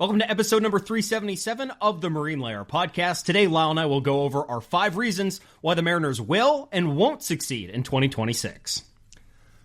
Welcome to episode number 377 of the Marine Layer podcast. Today, Lyle and I will go over our 5 reasons why the Mariners will and won't succeed in 2026.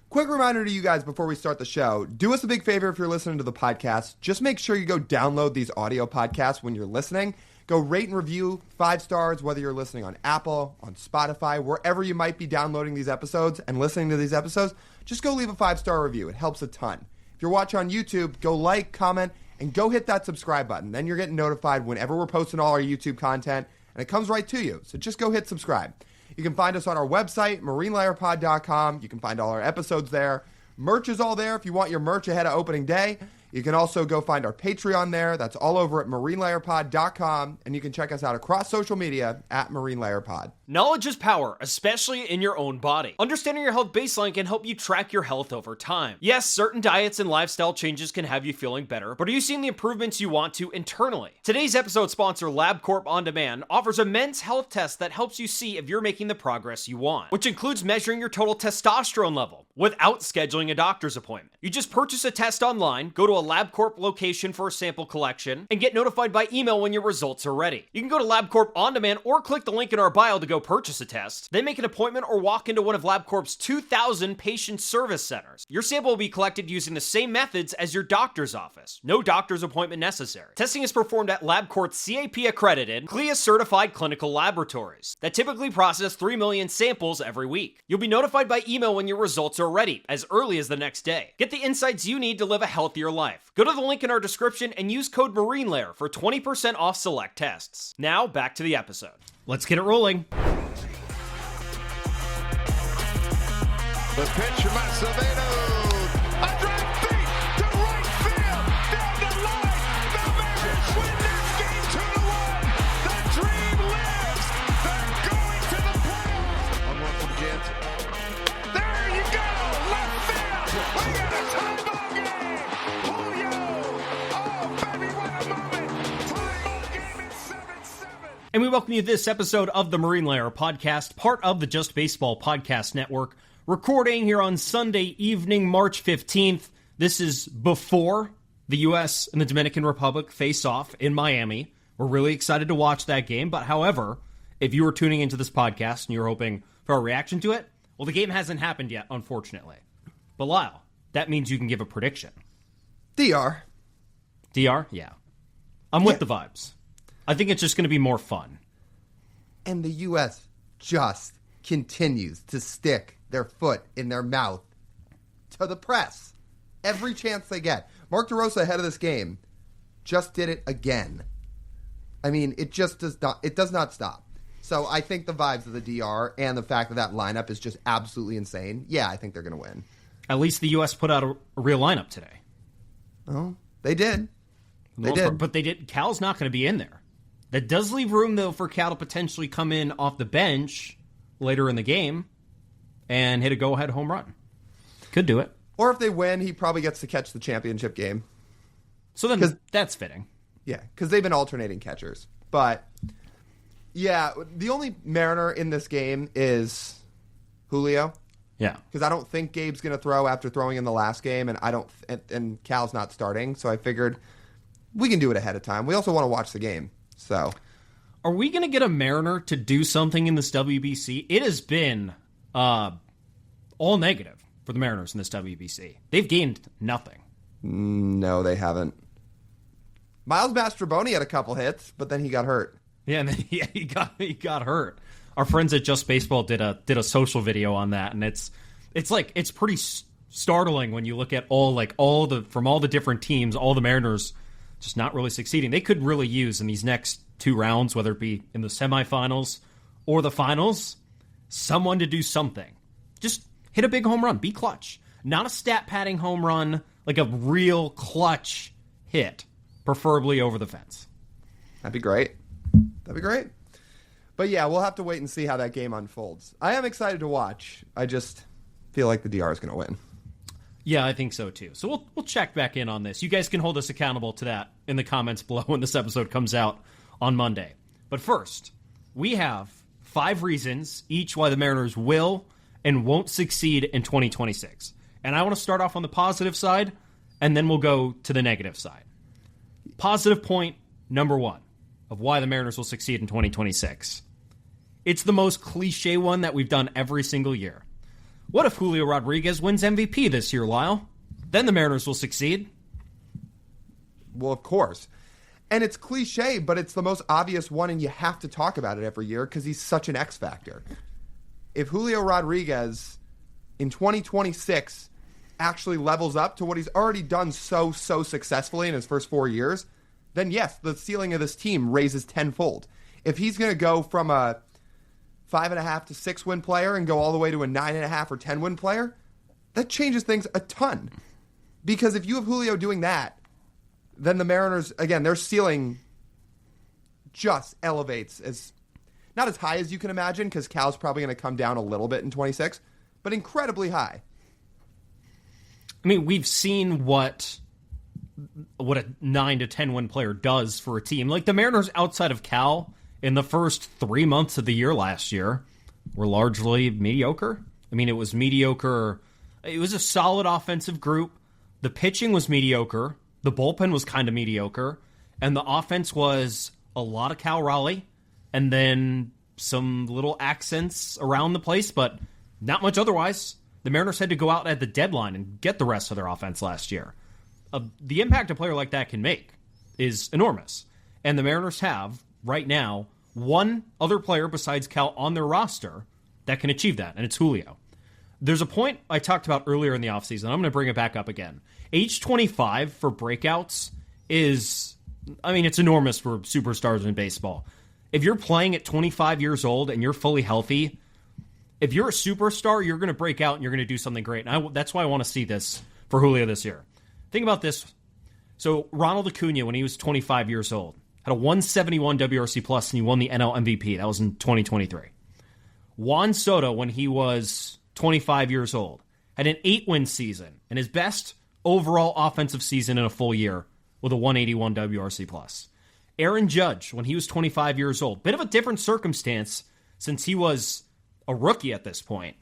Quick reminder to you guys before we start the show, do us a big favor if you're listening to the podcast. Just make sure you go download these audio podcasts when you're listening. Go rate and review 5 stars, whether you're listening on Apple, on Spotify, wherever you might be downloading these episodes and listening to these episodes. Just go leave a 5-star review. It helps a ton. If you're watching on YouTube, go like, comment, and go hit that subscribe button. Then you're getting notified whenever we're posting all our YouTube content, and it comes right to you. So just go hit subscribe. You can find us on our website, marinelayerpod.com. You can find all our episodes there. Merch is all there if you want your merch ahead of opening day. You can also go find our Patreon there. That's all over at marinelayerpod.com. And you can check us out across social media at marinelayerpod. Knowledge is power, especially in your own body. Understanding your health baseline can help you track your health over time. Yes, certain diets and lifestyle changes can have you feeling better, but are you seeing the improvements you want to internally? Today's episode sponsor, LabCorp On Demand, offers a men's health test that helps you see if you're making the progress you want, which includes measuring your total testosterone level without scheduling a doctor's appointment. You just purchase a test online, go to a LabCorp location for a sample collection, and get notified by email when your results are ready. You can go to LabCorp On Demand or click the link in our bio to go purchase a test, then make an appointment or walk into one of LabCorp's 2,000 patient service centers. Your sample will be collected using the same methods as your doctor's office. No doctor's appointment necessary. Testing is performed at LabCorp's CAP accredited, CLIA certified clinical laboratories that typically process 3 million samples every week. You'll be notified by email when your results are ready, as early as the next day. Get the insights you need to live a healthier life. Go to the link in our description and use code MarineLayer for 20% off select tests. Now, back to the episode. Let's get it rolling. The pitch from Acevedo. A drive deep to right field. Down the line. The Mariners win this game 2-1. The dream lives. They're going to the playoffs. 1-1 from Jansen. There you go. Left field. We got a tie ball game. Julio. Oh, baby, what a moment. Tie ball game at 7-7. And we welcome you to this episode of the Marine Layer podcast, part of the Just Baseball Podcast Network. Recording here on Sunday evening, March 15th. This is before the U.S. and the Dominican Republic face off in Miami. We're really excited to watch that game. But however, if you were tuning into this podcast and you're hoping for a reaction to it, well, the game hasn't happened yet, unfortunately. But Lyle, that means you can give a prediction. DR? Yeah. I'm with the vibes. I think it's just going to be more fun. And the U.S. just continues to stick their foot in their mouth to the press every chance they get. Mark DeRosa ahead of this game just did it again. I mean, it does not stop. So I think the vibes of the DR and the fact that lineup is just absolutely insane. Yeah, I think they're going to win. At least the U.S. put out a real lineup today. Oh, they did. They did. But they did. Cal's not going to be in there. That does leave room, though, for Cal to potentially come in off the bench later in the game and hit a go-ahead home run. Could do it. Or if they win, he probably gets to catch the championship game. So then that's fitting. Yeah, because they've been alternating catchers. But, yeah, the only Mariner in this game is Julio. Yeah. Because I don't think Gabe's going to throw after throwing in the last game, and Cal's not starting. So I figured we can do it ahead of time. We also want to watch the game. So, are we going to get a Mariner to do something in this WBC? It has been all negative for the Mariners in this WBC. They've gained nothing. No, they haven't. Miles Mastroboni had a couple hits, but then he got hurt. Yeah, and then he got hurt. Our friends at Just Baseball did a social video on that, and it's pretty startling when you look at all the different teams, all the Mariners just not really succeeding. They could really use in these next 2 rounds, whether it be in the semifinals or the finals, someone to do something. Just hit a big home run. Be clutch. Not a stat padding home run, like a real clutch hit, preferably over the fence. That'd be great. But yeah, we'll have to wait and see how that game unfolds. I am excited to watch. I just feel like the DR is going to win. Yeah, I think so too. So we'll check back in on this. You guys can hold us accountable to that in the comments below when this episode comes out on Monday. But first, we have 5 reasons each why the Mariners will and won't succeed in 2026. And I want to start off on the positive side, and then we'll go to the negative side. Positive point number one of why the Mariners will succeed in 2026. It's the most cliche one that we've done every single year. What if Julio Rodriguez wins MVP this year, Lyle? Then the Mariners will succeed. Well, of course. And it's cliche, but it's the most obvious one, and you have to talk about it every year because he's such an X factor. If Julio Rodriguez in 2026 actually levels up to what he's already done so successfully in his first 4 years, then yes, the ceiling of this team raises tenfold. If he's going to go from a 5.5 to 6 win player and go all the way to a 9.5 or 10 win player, that changes things a ton. Because if you have Julio doing that, then the Mariners, again, their ceiling just elevates as not as high as you can imagine, because Cal's probably going to come down a little bit in 26, but incredibly high. I mean, we've seen what a 9 to 10 win player does for a team. Like the Mariners outside of Cal in the first 3 months of the year last year were largely mediocre. I mean, it was mediocre. It was a solid offensive group. The pitching was mediocre. The bullpen was kind of mediocre. And the offense was a lot of Cal Raleigh and then some little accents around the place, but not much otherwise. The Mariners had to go out at the deadline and get the rest of their offense last year. The impact a player like that can make is enormous. And the Mariners have, right now, one other player besides Cal on their roster that can achieve that, and it's Julio. There's a point I talked about earlier in the offseason. I'm going to bring it back up again. Age 25 for breakouts is, I mean, it's enormous for superstars in baseball. If you're playing at 25 years old and you're fully healthy, if you're a superstar, you're going to break out and you're going to do something great. And that's why I want to see this for Julio this year. Think about this. So Ronald Acuna, when he was 25 years old, had a 171 WRC plus and he won the NL MVP. That was in 2023. Juan Soto, when he was 25 years old, had an 8-win season and his best overall offensive season in a full year with a 181 WRC plus. Aaron Judge, when he was 25 years old, bit of a different circumstance since he was a rookie at this point,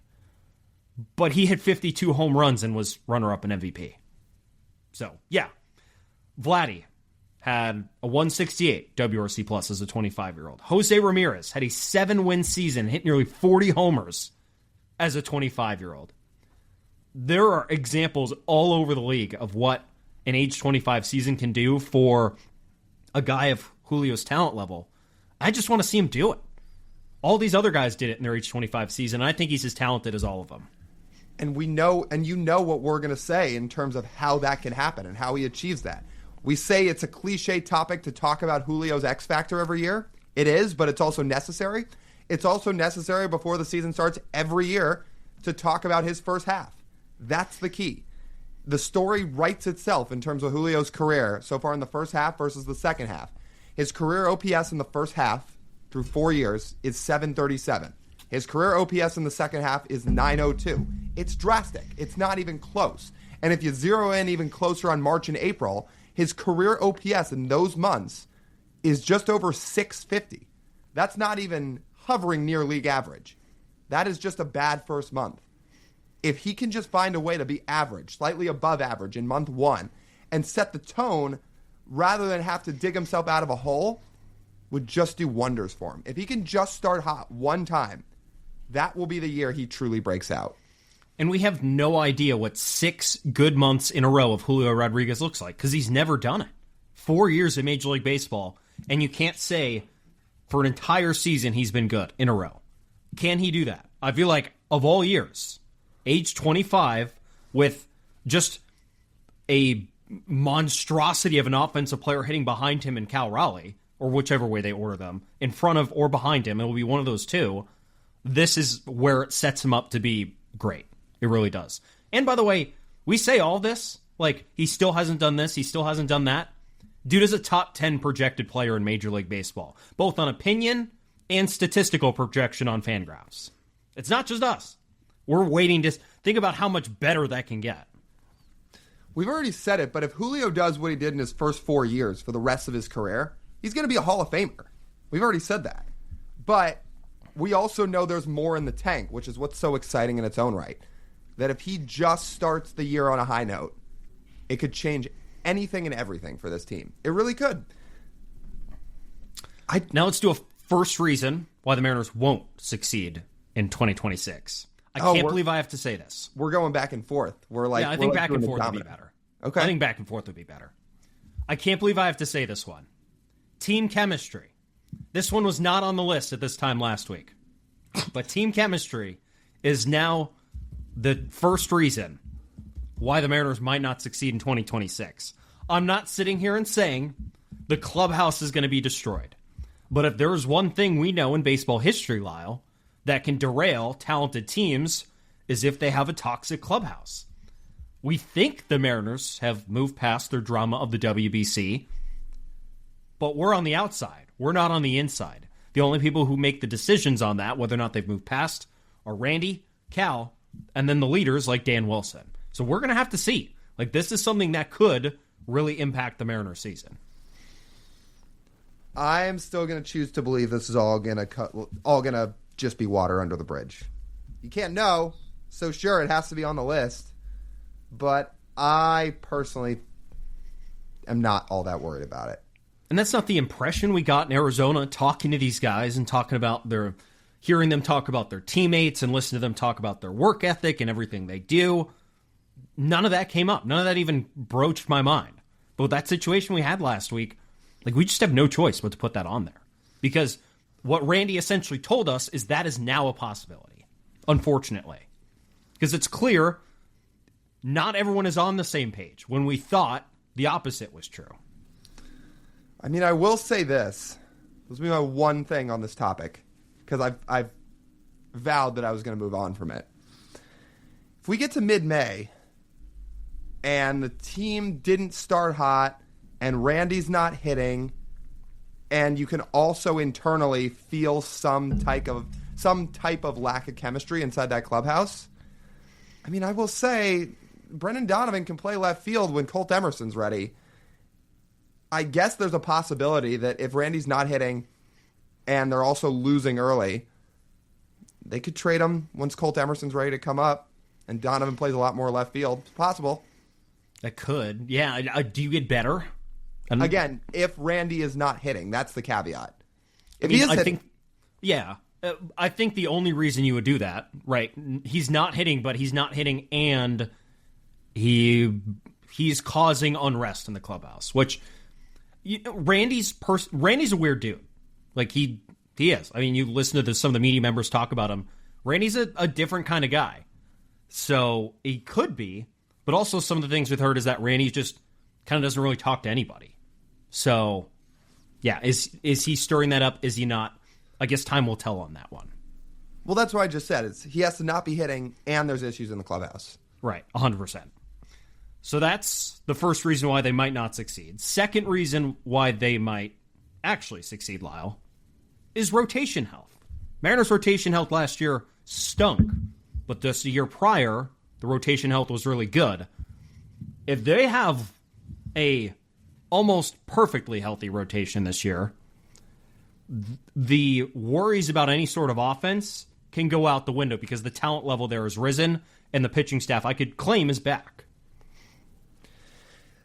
but he hit 52 home runs and was runner-up in MVP. So, yeah. Vladdy had a 168 WRC plus as a 25-year-old. Jose Ramirez had a 7-win season, hit nearly 40 homers as a 25-year-old. There are examples all over the league of what an age 25 season can do for a guy of Julio's talent level. I just want to see him do it. All these other guys did it in their age 25 season, and I think he's as talented as all of them. And we know, and you know what we're going to say in terms of how that can happen and how he achieves that. We say it's a cliche topic to talk about Julio's X factor every year. It is, but it's also necessary. It's also necessary before the season starts every year to talk about his first half. That's the key. The story writes itself in terms of Julio's career so far in the first half versus the second half. His career OPS in the first half through 4 years is 737. His career OPS in the second half is 902. It's drastic. It's not even close. And if you zero in even closer on March and April, his career OPS in those months is just over 650. That's not even hovering near league average. That is just a bad first month. If he can just find a way to be average, slightly above average in month 1, and set the tone rather than have to dig himself out of a hole, would just do wonders for him. If he can just start hot one time, that will be the year he truly breaks out. And we have no idea what 6 good months in a row of Julio Rodriguez looks like, because he's never done it. 4 years in Major League Baseball, and you can't say for an entire season he's been good in a row. Can he do that? I feel like of all years, age 25, with just a monstrosity of an offensive player hitting behind him in Cal Raleigh, or whichever way they order them, in front of or behind him, it will be one of those two. This is where it sets him up to be great. It really does. And by the way, we say all this, like he still hasn't done this, he still hasn't done that. Dude is a top 10 projected player in Major League Baseball, both on opinion and statistical projection on Fangraphs. It's not just us. We're waiting to think about how much better that can get. We've already said it, but if Julio does what he did in his first 4 years for the rest of his career, he's going to be a Hall of Famer. We've already said that. But we also know there's more in the tank, which is what's so exciting in its own right. That if he just starts the year on a high note, it could change anything and everything for this team. It really could. Now let's do a first reason why the Mariners won't succeed in 2026. I can't believe I have to say this. We're going back and forth. I think back and forth would be better. Okay. I think back and forth would be better. I can't believe I have to say this one. Team chemistry. This one was not on the list at this time last week. But team chemistry is now the first reason why the Mariners might not succeed in 2026. I'm not sitting here and saying the clubhouse is going to be destroyed. But if there's one thing we know in baseball history, Lyle, that can derail talented teams is if they have a toxic clubhouse. We think the Mariners have moved past their drama of the WBC, but we're on the outside. We're not on the inside. The only people who make the decisions on that, whether or not they've moved past, are Randy, Cal, and then the leaders like Dan Wilson. So we're going to have to see. Like, this is something that could really impact the Mariners season. I am still going to choose to believe this is all going to just be water under the bridge. You can't know, so sure, it has to be on the list. But I personally am not all that worried about it. And that's not the impression we got in Arizona talking to these guys and hearing them talk about their teammates and listening to them talk about their work ethic and everything they do. None of that came up. None of that even broached my mind. But with that situation we had last week, like, we just have no choice but to put that on there. Because what Randy essentially told us is that is now a possibility, unfortunately. Because it's clear not everyone is on the same page when we thought the opposite was true. I mean, I will say this. This will be my one thing on this topic, because I've vowed that I was going to move on from it. If we get to mid-May and the team didn't start hot and Randy's not hitting, and you can also internally feel some type of lack of chemistry inside that clubhouse, I mean, I will say Brendan Donovan can play left field when Colt Emerson's ready. I guess there's a possibility that if Randy's not hitting and they're also losing early, they could trade him once Colt Emerson's ready to come up and Donovan plays a lot more left field. It's possible. That could. Yeah. Do you get better? Again, if Randy is not hitting, that's the caveat. If I think the only reason you would do that, right, he's not hitting, but he's not hitting and he's causing unrest in the clubhouse, which Randy's a weird dude. Like, he is. I mean, you listen to some of the media members talk about him. Randy's a different kind of guy. So he could be, but also some of the things we've heard is that Randy just kind of doesn't really talk to anybody. So, yeah, is he stirring that up? Is he not? I guess time will tell on that one. Well, that's what I just said. He has to not be hitting, and there's issues in the clubhouse. Right, 100%. So that's the first reason why they might not succeed. Second reason why they might actually succeed, Lyle, is rotation health. Mariners' rotation health last year stunk, but this year prior, the rotation health was really good. If they have a almost perfectly healthy rotation this year, the worries about any sort of offense can go out the window because the talent level there has risen and the pitching staff, I could claim, is back.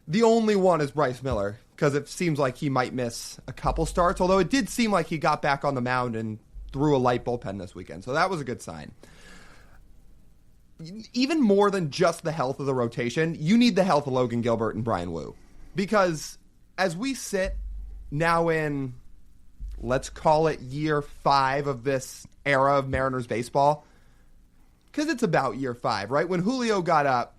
The only one is Bryce Miller, because it seems like he might miss a couple starts, although it did seem like he got back on the mound and threw a light bullpen this weekend, so that was a good sign. Even more than just the health of the rotation, you need the health of Logan Gilbert and Brian Wu. Because as we sit now in, let's call it year 5 of this era of Mariners baseball, because it's about year 5, right? When Julio got up,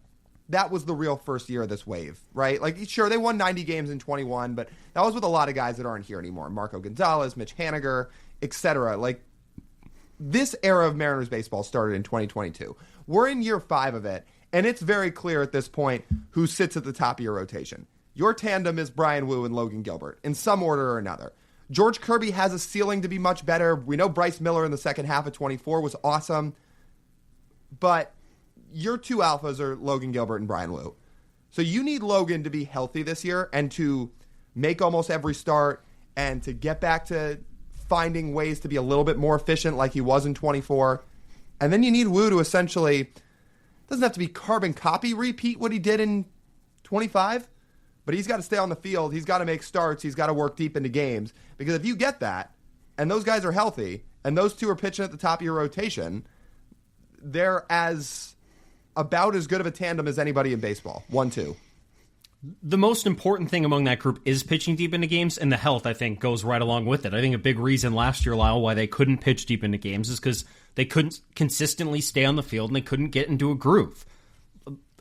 that was the real first year of this wave, right? Like, sure, they won 90 games in 21, but that was with a lot of guys that aren't here anymore. Marco Gonzalez, Mitch Haniger, etc. Like, this era of Mariners baseball started in 2022. We're in year 5 of it, and it's very clear at this point who sits at the top of your rotation. Your tandem is Brian Wu and Logan Gilbert, in some order or another. George Kirby has a ceiling to be much better. We know Bryce Miller in the second half of 24 was awesome, but your two alphas are Logan Gilbert and Brian Wu. So you need Logan to be healthy this year and to make almost every start and to get back to finding ways to be a little bit more efficient like he was in 24. And then you need Wu to essentially, doesn't have to be carbon copy repeat what he did in 25, but he's got to stay on the field. He's got to make starts. He's got to work deep into games. Because if you get that, and those guys are healthy, and those two are pitching at the top of your rotation, they're about as good of a tandem as anybody in baseball. 1-2. The most important thing among that group is pitching deep into games, and the health, I think, goes right along with it. I think a big reason last year, Lyle, why they couldn't pitch deep into games is because they couldn't consistently stay on the field and they couldn't get into a groove.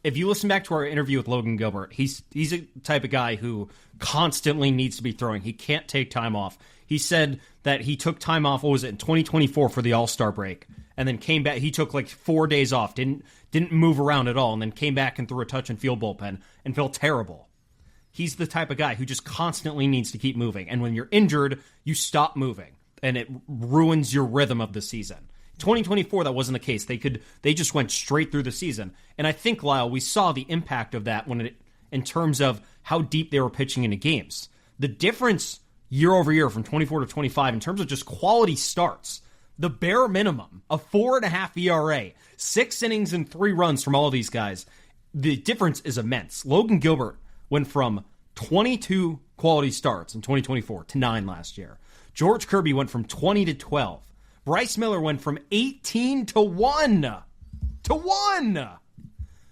If you listen back to our interview with Logan Gilbert, he's a type of guy who constantly needs to be throwing. He can't take time off. He said that he took time off, what was it, in 2024 for the All-Star break, and then came back. He took like 4 days off, didn't move around at all, and then came back and threw a touch and field bullpen and felt terrible. He's the type of guy who just constantly needs to keep moving. And when you're injured, you stop moving, and it ruins your rhythm of the season. 2024, that wasn't the case. They just went straight through the season. And I think, Lyle, we saw the impact of that in terms of how deep they were pitching into games. The difference year over year from 24 to 25 in terms of just quality starts, the bare minimum of 4.5 ERA, 6 innings and 3 runs from all of these guys, the difference is immense. Logan Gilbert went from 22 quality starts in 2024 to 9 last year. George Kirby went from 20 to 12. Bryce Miller went from 18 to 1.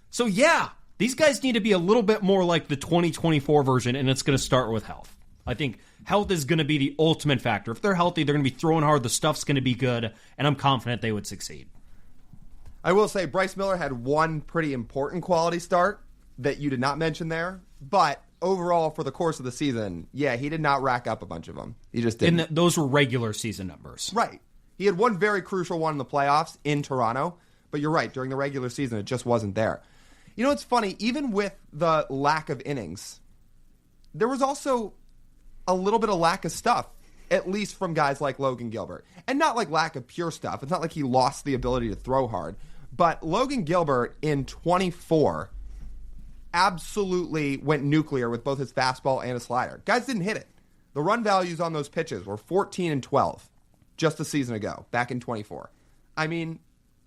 So yeah, these guys need to be a little bit more like the 2024 version, and it's going to start with health. I think health is going to be the ultimate factor. If they're healthy, they're going to be throwing hard, the stuff's going to be good, and I'm confident they would succeed. I will say Bryce Miller had one pretty important quality start that you did not mention there, but overall for the course of the season, yeah, he did not rack up a bunch of them. He just didn't. And those were regular season numbers. Right. He had one very crucial one in the playoffs in Toronto, but you're right, during the regular season, it just wasn't there. You know, it's funny, even with the lack of innings, there was also a little bit of lack of stuff, at least from guys like Logan Gilbert. And not like lack of pure stuff. It's not like he lost the ability to throw hard. But Logan Gilbert in 24 absolutely went nuclear with both his fastball and his slider. Guys didn't hit it. The run values on those pitches were 14 and 12 just a season ago, back in 24. I mean,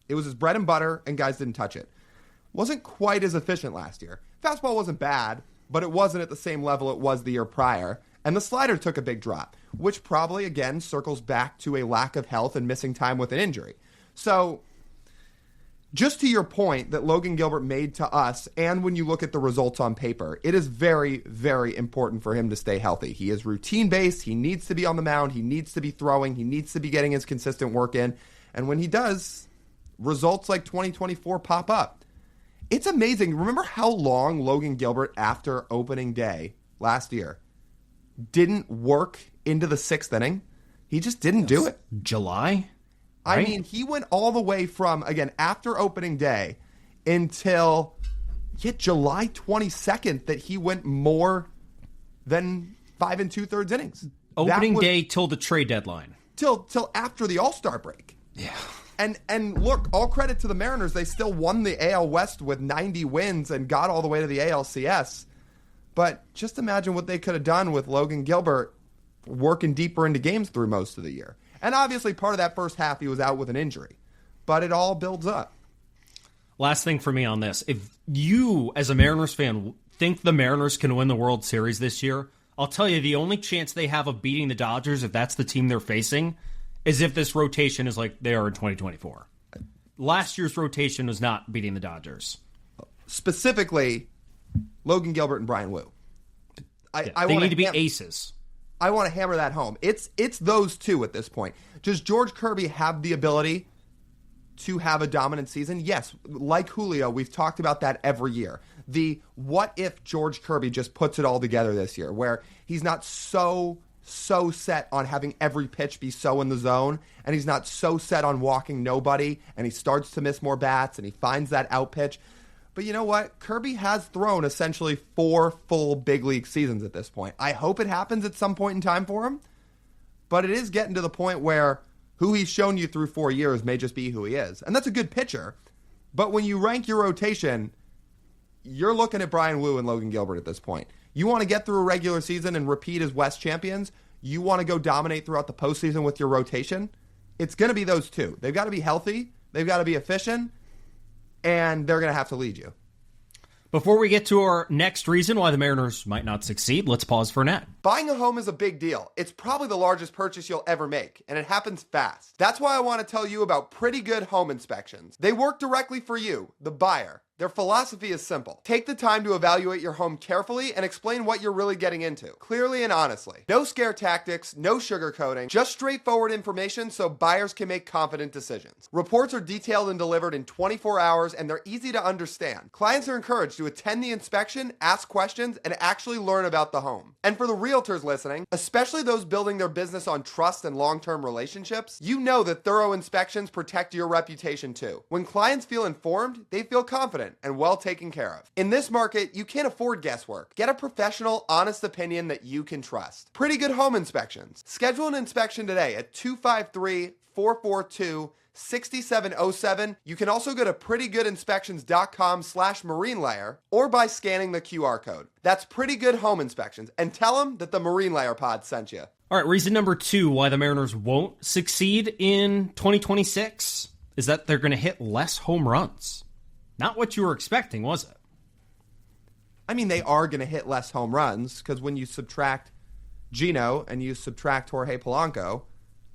it was his bread and butter, and guys didn't touch it. Wasn't quite as efficient last year. Fastball wasn't bad, but it wasn't at the same level it was the year prior. And the slider took a big drop, which probably, again, circles back to a lack of health and missing time with an injury. So, just to your point that Logan Gilbert made to us, and when you look at the results on paper, it is very, very important for him to stay healthy. He is routine-based. He needs to be on the mound. He needs to be throwing. He needs to be getting his consistent work in. And when he does, results like 2024 pop up. It's amazing. Remember how long Logan Gilbert, after opening day last year, didn't work into the 6th inning? He just didn't do it. July? I Right? mean, he went all the way from, again, after opening day until July 22nd that he went more than 5 2/3 innings. Opening day till the trade deadline. Till after the All-Star break. Yeah. And look, all credit to the Mariners. They still won the AL West with 90 wins and got all the way to the ALCS. But just imagine what they could have done with Logan Gilbert working deeper into games through most of the year. And obviously part of that first half he was out with an injury. But it all builds up. Last thing for me on this. If you, as a Mariners fan, think the Mariners can win the World Series this year, I'll tell you the only chance they have of beating the Dodgers, if that's the team they're facing, is if this rotation is like they are in 2024. Last year's rotation was not beating the Dodgers. Specifically, Logan Gilbert and Brian Wu. They need to be aces. I want to hammer that home. It's those two at this point. Does George Kirby have the ability to have a dominant season? Yes. Like Julio, we've talked about that every year. The what if George Kirby just puts it all together this year, where he's not so set on having every pitch be so in the zone, and he's not so set on walking nobody, and he starts to miss more bats, and he finds that out pitch. But you know what? Kirby has thrown essentially 4 full big league seasons at this point. I hope it happens at some point in time for him, but it is getting to the point where who he's shown you through 4 years may just be who he is. And that's a good pitcher, but when you rank your rotation, you're looking at Brian Wu and Logan Gilbert at this point. You want to get through a regular season and repeat as West champions? You want to go dominate throughout the postseason with your rotation? It's going to be those two. They've got to be healthy. They've got to be efficient. And they're going to have to lead you. Before we get to our next reason why the Mariners might not succeed, let's pause for an ad. Buying a home is a big deal. It's probably the largest purchase you'll ever make, and it happens fast. That's why I want to tell you about Pretty Good Home Inspections. They work directly for you, the buyer. Their philosophy is simple. Take the time to evaluate your home carefully and explain what you're really getting into, clearly and honestly. No scare tactics, no sugarcoating, just straightforward information so buyers can make confident decisions. Reports are detailed and delivered in 24 hours, and they're easy to understand. Clients are encouraged to attend the inspection, ask questions, and actually learn about the home. And for the realtors listening, especially those building their business on trust and long-term relationships, you know that thorough inspections protect your reputation too. When clients feel informed, they feel confident and well taken care of. In this market, you can't afford guesswork. Get a professional, honest opinion that you can trust. Pretty Good Home Inspections. Schedule an inspection today at 253-442-6707. You can also go to prettygoodinspections.com/marine or by scanning the QR code. That's Pretty Good Home Inspections, and tell them that the Marine Layer Pod sent you. All right, reason number 2 why the Mariners won't succeed in 2026 is that they're going to hit less home runs. Not what you were expecting, was it? I mean, they are going to hit less home runs because when you subtract Gino and you subtract Jorge Polanco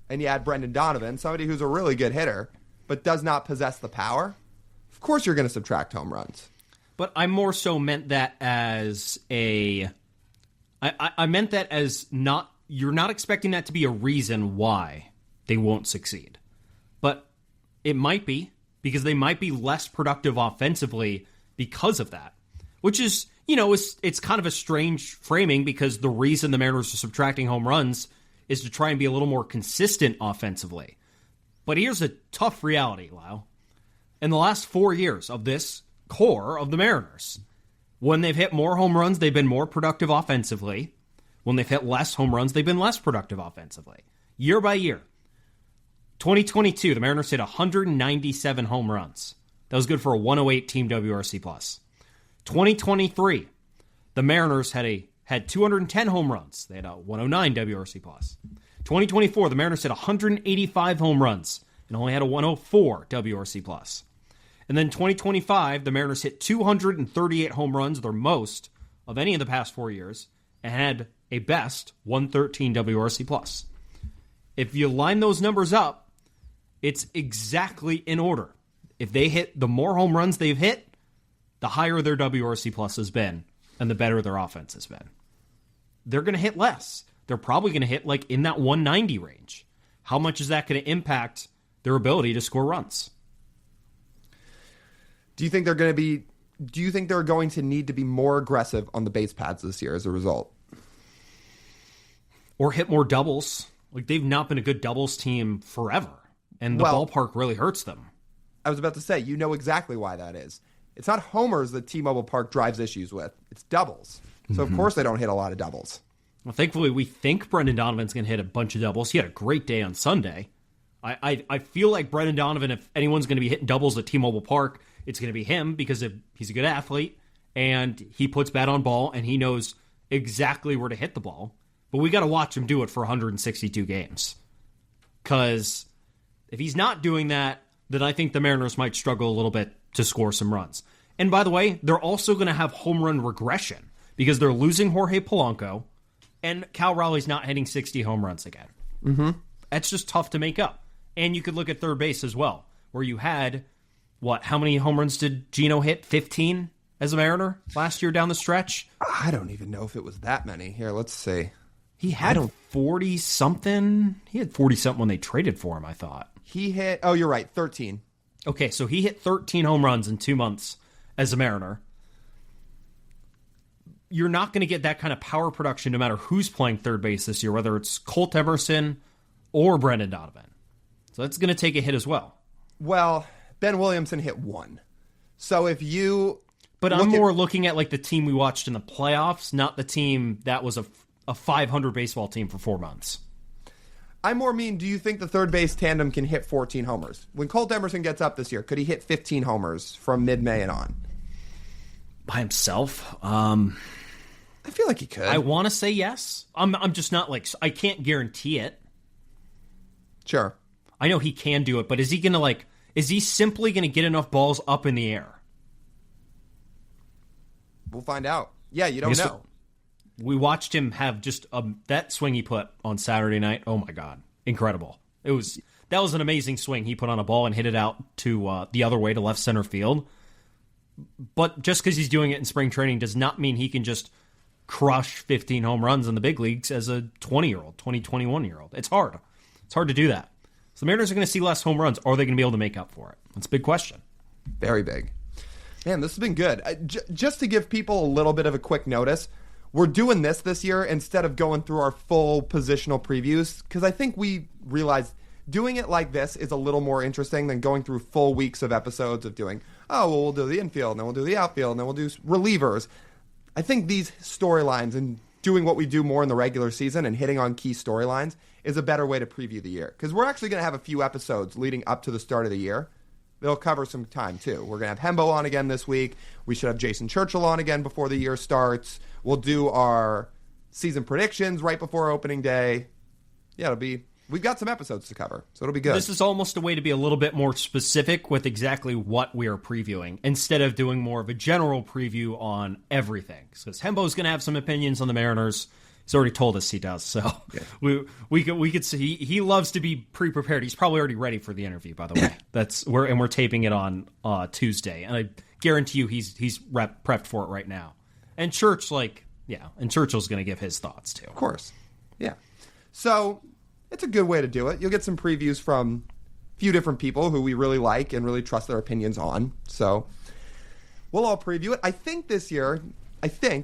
and you add Brendan Donovan, somebody who's a really good hitter but does not possess the power, of course you're going to subtract home runs. But I more so meant that as I meant that as not, you're not expecting that to be a reason why they won't succeed. But it might be. Because they might be less productive offensively because of that. Which is, it's kind of a strange framing because the reason the Mariners are subtracting home runs is to try and be a little more consistent offensively. But here's a tough reality, Lyle. In the last 4 years of this core of the Mariners, when they've hit more home runs, they've been more productive offensively. When they've hit less home runs, they've been less productive offensively. Year by year. 2022, the Mariners hit 197 home runs. That was good for a 108 team WRC+. 2023, the Mariners had 210 home runs. They had a 109 WRC+. 2024, the Mariners hit 185 home runs and only had a 104 WRC+. And then 2025, the Mariners hit 238 home runs, their most of any of the past 4 years, and had a best 113 WRC+. If you line those numbers up, it's exactly in order. If they hit, the more home runs they've hit, the higher their WRC plus has been, and the better their offense has been. They're going to hit less. They're probably going to hit like in that 190 range. How much is that going to impact their ability to score runs? Do you think they're going to need to be more aggressive on the base paths this year as a result? Or hit more doubles? Like, they've not been a good doubles team forever. And the ballpark really hurts them. I was about to say, you know exactly why that is. It's not homers that T-Mobile Park drives issues with. It's doubles. So, of course, they don't hit a lot of doubles. Well, thankfully, we think Brendan Donovan's going to hit a bunch of doubles. He had a great day on Sunday. I feel like Brendan Donovan, if anyone's going to be hitting doubles at T-Mobile Park, it's going to be him because he's a good athlete, and he puts bat on ball, and he knows exactly where to hit the ball. But we got to watch him do it for 162 games. Because if he's not doing that, then I think the Mariners might struggle a little bit to score some runs. And by the way, they're also going to have home run regression because they're losing Jorge Polanco, and Cal Raleigh's not hitting 60 home runs again. Mm-hmm. That's just tough to make up. And you could look at third base as well, where you had, how many home runs did Gino hit? 15 as a Mariner last year down the stretch? I don't even know if it was that many. Here, let's see. He had 40-something. He had 40-something when they traded for him, I thought. He hit, oh, you're right, 13. Okay, so he hit 13 home runs in 2 months as a Mariner. You're not going to get that kind of power production no matter who's playing third base this year, whether it's Colt Emerson or Brendan Donovan. So that's going to take a hit as well. Well, Ben Williamson hit 1. So if you... But I'm more looking at like the team we watched in the playoffs, not the team that was a 500 baseball team for 4 months. I more mean, do you think the third base tandem can hit 14 homers? When Colt Emerson gets up this year, could he hit 15 homers from mid-May and on? By himself? I feel like he could. I want to say yes. I'm just not like, I can't guarantee it. Sure. I know he can do it, but is he going to is he simply going to get enough balls up in the air? We'll find out. Yeah, you don't know. We watched him have just that swing he put on Saturday night. Oh my God, incredible! That was an amazing swing he put on a ball and hit it out to the other way to left center field. But just because he's doing it in spring training does not mean he can just crush 15 home runs in the big leagues as a 20-year-old, 21-year-old. It's hard. It's hard to do that. So the Mariners are going to see less home runs. Are they going to be able to make up for it? That's a big question. Very big. Man, this has been good. Just to give people a little bit of a quick notice, we're doing this year instead of going through our full positional previews, because I think we realized doing it like this is a little more interesting than going through full weeks of episodes of doing, we'll do the infield, and then we'll do the outfield, and then we'll do relievers. I think these storylines and doing what we do more in the regular season and hitting on key storylines is a better way to preview the year. Because we're actually going to have a few episodes leading up to the start of the year. They'll cover some time, too. We're going to have Hembo on again this week. We should have Jason Churchill on again before the year starts. We'll do our season predictions right before opening day. Yeah, we've got some episodes to cover, so it'll be good. This is almost a way to be a little bit more specific with exactly what we are previewing, instead of doing more of a general preview on everything. Because Hembo's going to have some opinions on the Mariners. He's already told us he does, so yeah. we could see he loves to be pre-prepared. He's probably already ready for the interview, by the way. We're taping it on Tuesday, and I guarantee you he's prepped for it right now. And Churchill's going to give his thoughts too. Of course, yeah. So it's a good way to do it. You'll get some previews from a few different people who we really like and really trust their opinions on. So we'll all preview it. I think this year,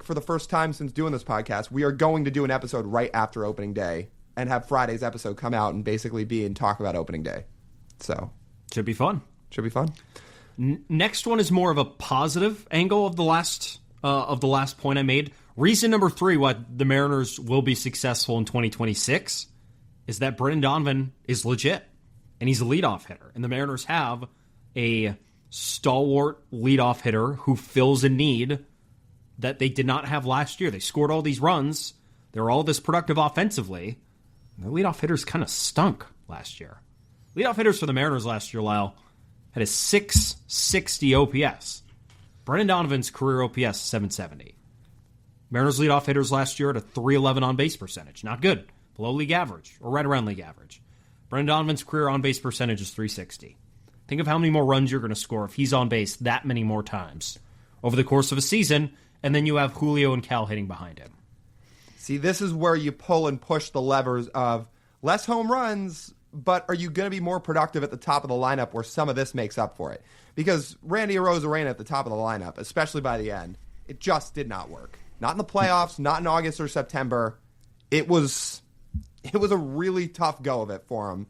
for the first time since doing this podcast, we are going to do an episode right after opening day and have Friday's episode come out and basically be and talk about opening day. So should be fun. Next one is more of a positive angle of the last point I made. Reason number 3 why the Mariners will be successful in 2026 is that Brendan Donovan is legit, and he's a leadoff hitter. And the Mariners have a stalwart leadoff hitter who fills a need that they did not have last year. They scored all these runs. They were all this productive offensively. And the leadoff hitters kind of stunk last year. Leadoff hitters for the Mariners last year, Lyle, had a 660 OPS. Brendan Donovan's career OPS, 770. Mariners leadoff hitters last year at a 311 on-base percentage. Not good. Below league average, or right around league average. Brendan Donovan's career on-base percentage is 360. Think of how many more runs you're going to score if he's on base that many more times over the course of a season, and then you have Julio and Cal hitting behind him. See, this is where you pull and push the levers of less home runs, but are you going to be more productive at the top of the lineup where some of this makes up for it? Because Randy Arozarena at the top of the lineup, especially by the end, it just did not work. Not in the playoffs, not in August or September. It was a really tough go of it for him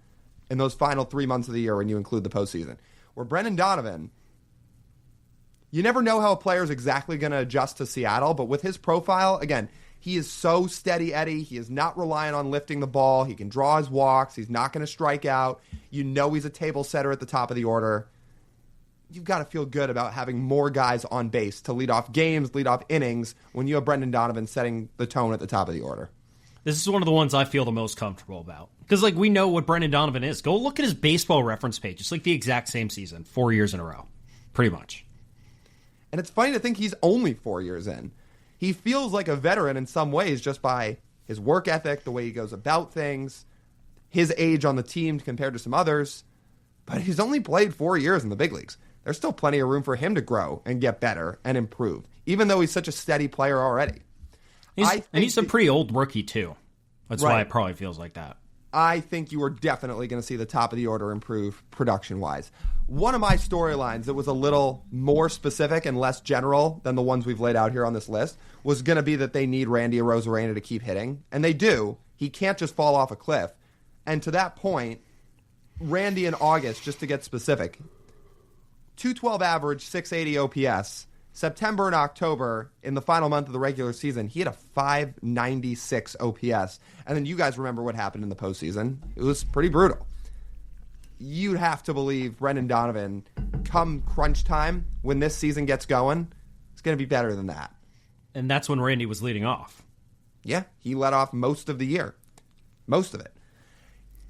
in those final 3 months of the year when you include the postseason. Where Brendan Donovan, you never know how a player is exactly going to adjust to Seattle, but with his profile, again, he is so steady Eddie. He is not reliant on lifting the ball. He can draw his walks. He's not going to strike out. You know he's a table setter at the top of the order. You've got to feel good about having more guys on base to lead off games, lead off innings, when you have Brendan Donovan setting the tone at the top of the order. This is one of the ones I feel the most comfortable about. Because, we know what Brendan Donovan is. Go look at his baseball reference page. It's the exact same season, 4 years in a row. Pretty much. And it's funny to think he's only 4 years in. He feels like a veteran in some ways just by his work ethic, the way he goes about things, his age on the team compared to some others. But he's only played 4 years in the big leagues. There's still plenty of room for him to grow and get better and improve, even though he's such a steady player already. He's a pretty old rookie, too. That's why it probably feels like that. I think you are definitely going to see the top of the order improve production-wise. One of my storylines that was a little more specific and less general than the ones we've laid out here on this list was going to be that they need Randy Arozarena to keep hitting. And they do. He can't just fall off a cliff. And to that point, Randy in August, just to get specific, 212 average, 680 OPS. September and October, in the final month of the regular season, he had a 596 OPS. And then you guys remember what happened in the postseason. It was pretty brutal. You'd have to believe Brendan Donovan, come crunch time, when this season gets going, it's going to be better than that. And that's when Randy was leading off. Yeah, he led off most of the year. Most of it.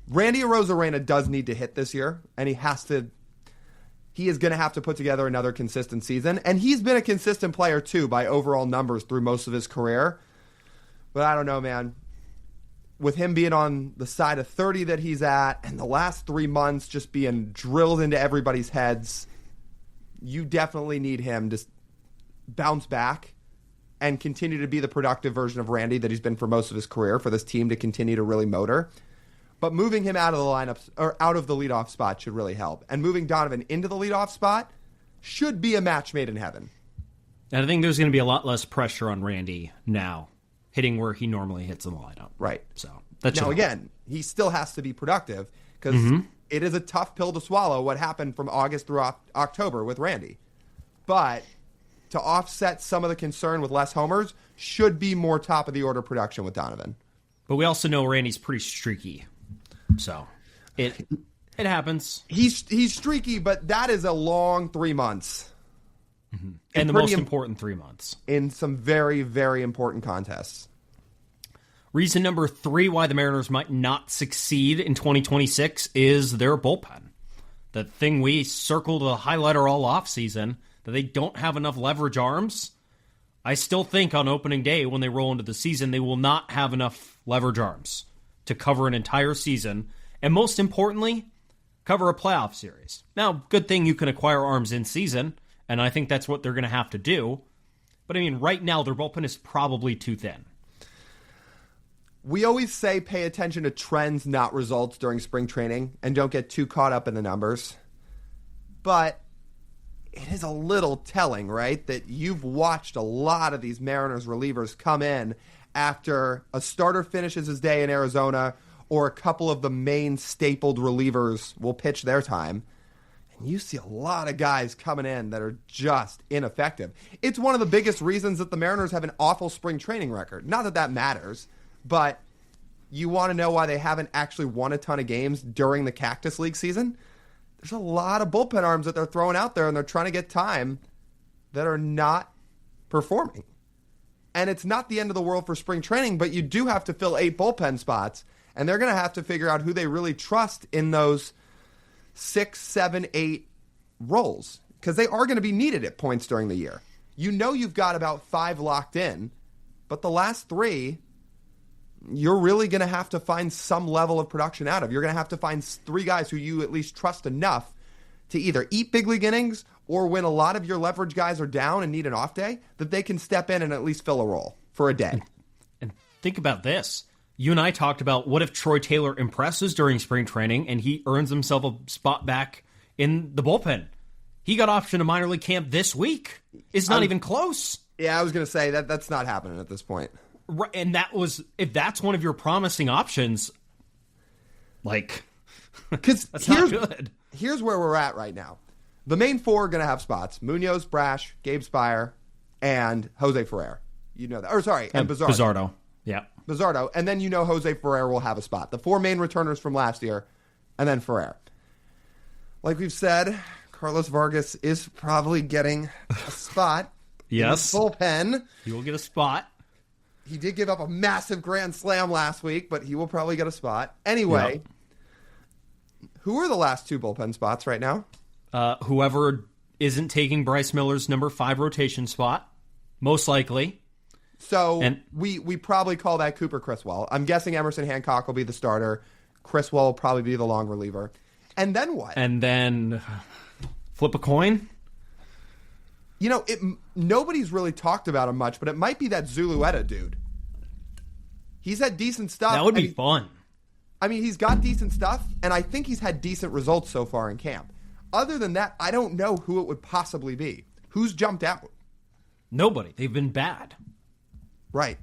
Randy Arozarena does need to hit this year, and he has to... he is going to have to put together another consistent season. And he's been a consistent player, too, by overall numbers through most of his career. But I don't know, man. With him being on the side of 30 that he's at, and the last 3 months just being drilled into everybody's heads, you definitely need him to bounce back and continue to be the productive version of Randy that he's been for most of his career for this team to continue to really motor. But moving him out of the lineups or out of the leadoff spot should really help. And moving Donovan into the leadoff spot should be a match made in heaven. And I think there's going to be a lot less pressure on Randy now, hitting where he normally hits in the lineup. Right. So that's now, again, he still has to be productive because it is a tough pill to swallow what happened from August through October with Randy. But to offset some of the concern with less homers should be more top of the order production with Donovan. But we also know Randy's pretty streaky. So it happens. He's streaky, but that is a long 3 months. And the most important 3 months. In some very, very important contests. Reason number 3 why the Mariners might not succeed in 2026 is their bullpen. The thing we circled a highlighter all offseason, that they don't have enough leverage arms. I still think on opening day when they roll into the season, they will not have enough leverage arms to cover an entire season. And most importantly, cover a playoff series. Now, good thing you can acquire arms in season, and I think that's what they're going to have to do. But I mean, right now, their bullpen is probably too thin. We always say pay attention to trends, not results during spring training, and don't get too caught up in the numbers. But it is a little telling, right, that you've watched a lot of these Mariners relievers come in after a starter finishes his day in Arizona or a couple of the main stapled relievers will pitch their time. And you see a lot of guys coming in that are just ineffective. It's one of the biggest reasons that the Mariners have an awful spring training record. Not that that matters, but you want to know why they haven't actually won a ton of games during the Cactus League season? There's a lot of bullpen arms that they're throwing out there, and they're trying to get time that are not performing. And it's not the end of the world for spring training, but you do have to fill 8 bullpen spots, and they're going to have to figure out who they really trust in those 6, 7, 8 roles, because they are going to be needed at points during the year. You know you've got about 5 locked in, but the last 3, you're really going to have to find some level of production out of. You're going to have to find 3 guys who you at least trust enough to either eat big league innings or when a lot of your leverage guys are down and need an off day, that they can step in and at least fill a role for a day. And think about this. You and I talked about what if Troy Taylor impresses during spring training and he earns himself a spot back in the bullpen. He got optioned to minor league camp this week. It's not even close. Yeah, I was going to say that's not happening at this point. Right, and that was, if that's one of your promising options, like, because that's not good. Here's where we're at right now. The main 4 are going to have spots: Munoz, Brash, Gabe Spire, and Jose Ferrer. You know that. Or sorry, and Bizarro. Bizarro. Yeah. Bizarro. And then you know Jose Ferrer will have a spot. The 4 main returners from last year, and then Ferrer. Like we've said, Carlos Vargas is probably getting a spot. Yes. In the bullpen. He will get a spot. He did give up a massive grand slam last week, but he will probably get a spot. Anyway, Who are the last 2 bullpen spots right now? Whoever isn't taking Bryce Miller's number 5 rotation spot, most likely. So we probably call that Cooper Criswell. I'm guessing Emerson Hancock will be the starter. Criswell will probably be the long reliever. And then what? And then flip a coin? You know, nobody's really talked about him much, but it might be that Zulueta dude. He's had decent stuff. That would be fun. I mean, he's got decent stuff, and I think he's had decent results so far in camp. Other than that, I don't know who it would possibly be. Who's jumped out? Nobody. They've been bad. Right.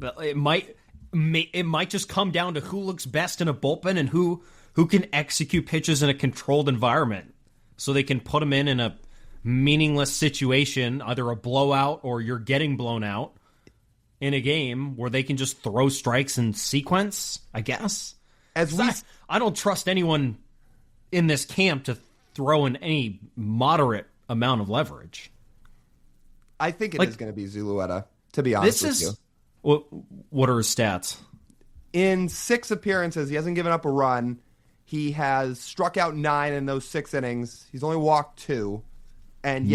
It might just come down to who looks best in a bullpen and who can execute pitches in a controlled environment so they can put them in a meaningless situation, either a blowout or you're getting blown out in a game where they can just throw strikes in sequence, I guess. I don't trust anyone in this camp to throw in any moderate amount of leverage. I think it is going to be Zulueta, to be honest with you. What are his stats? In 6 appearances, he hasn't given up a run. He has struck out 9 in those 6 innings. He's only walked 2. And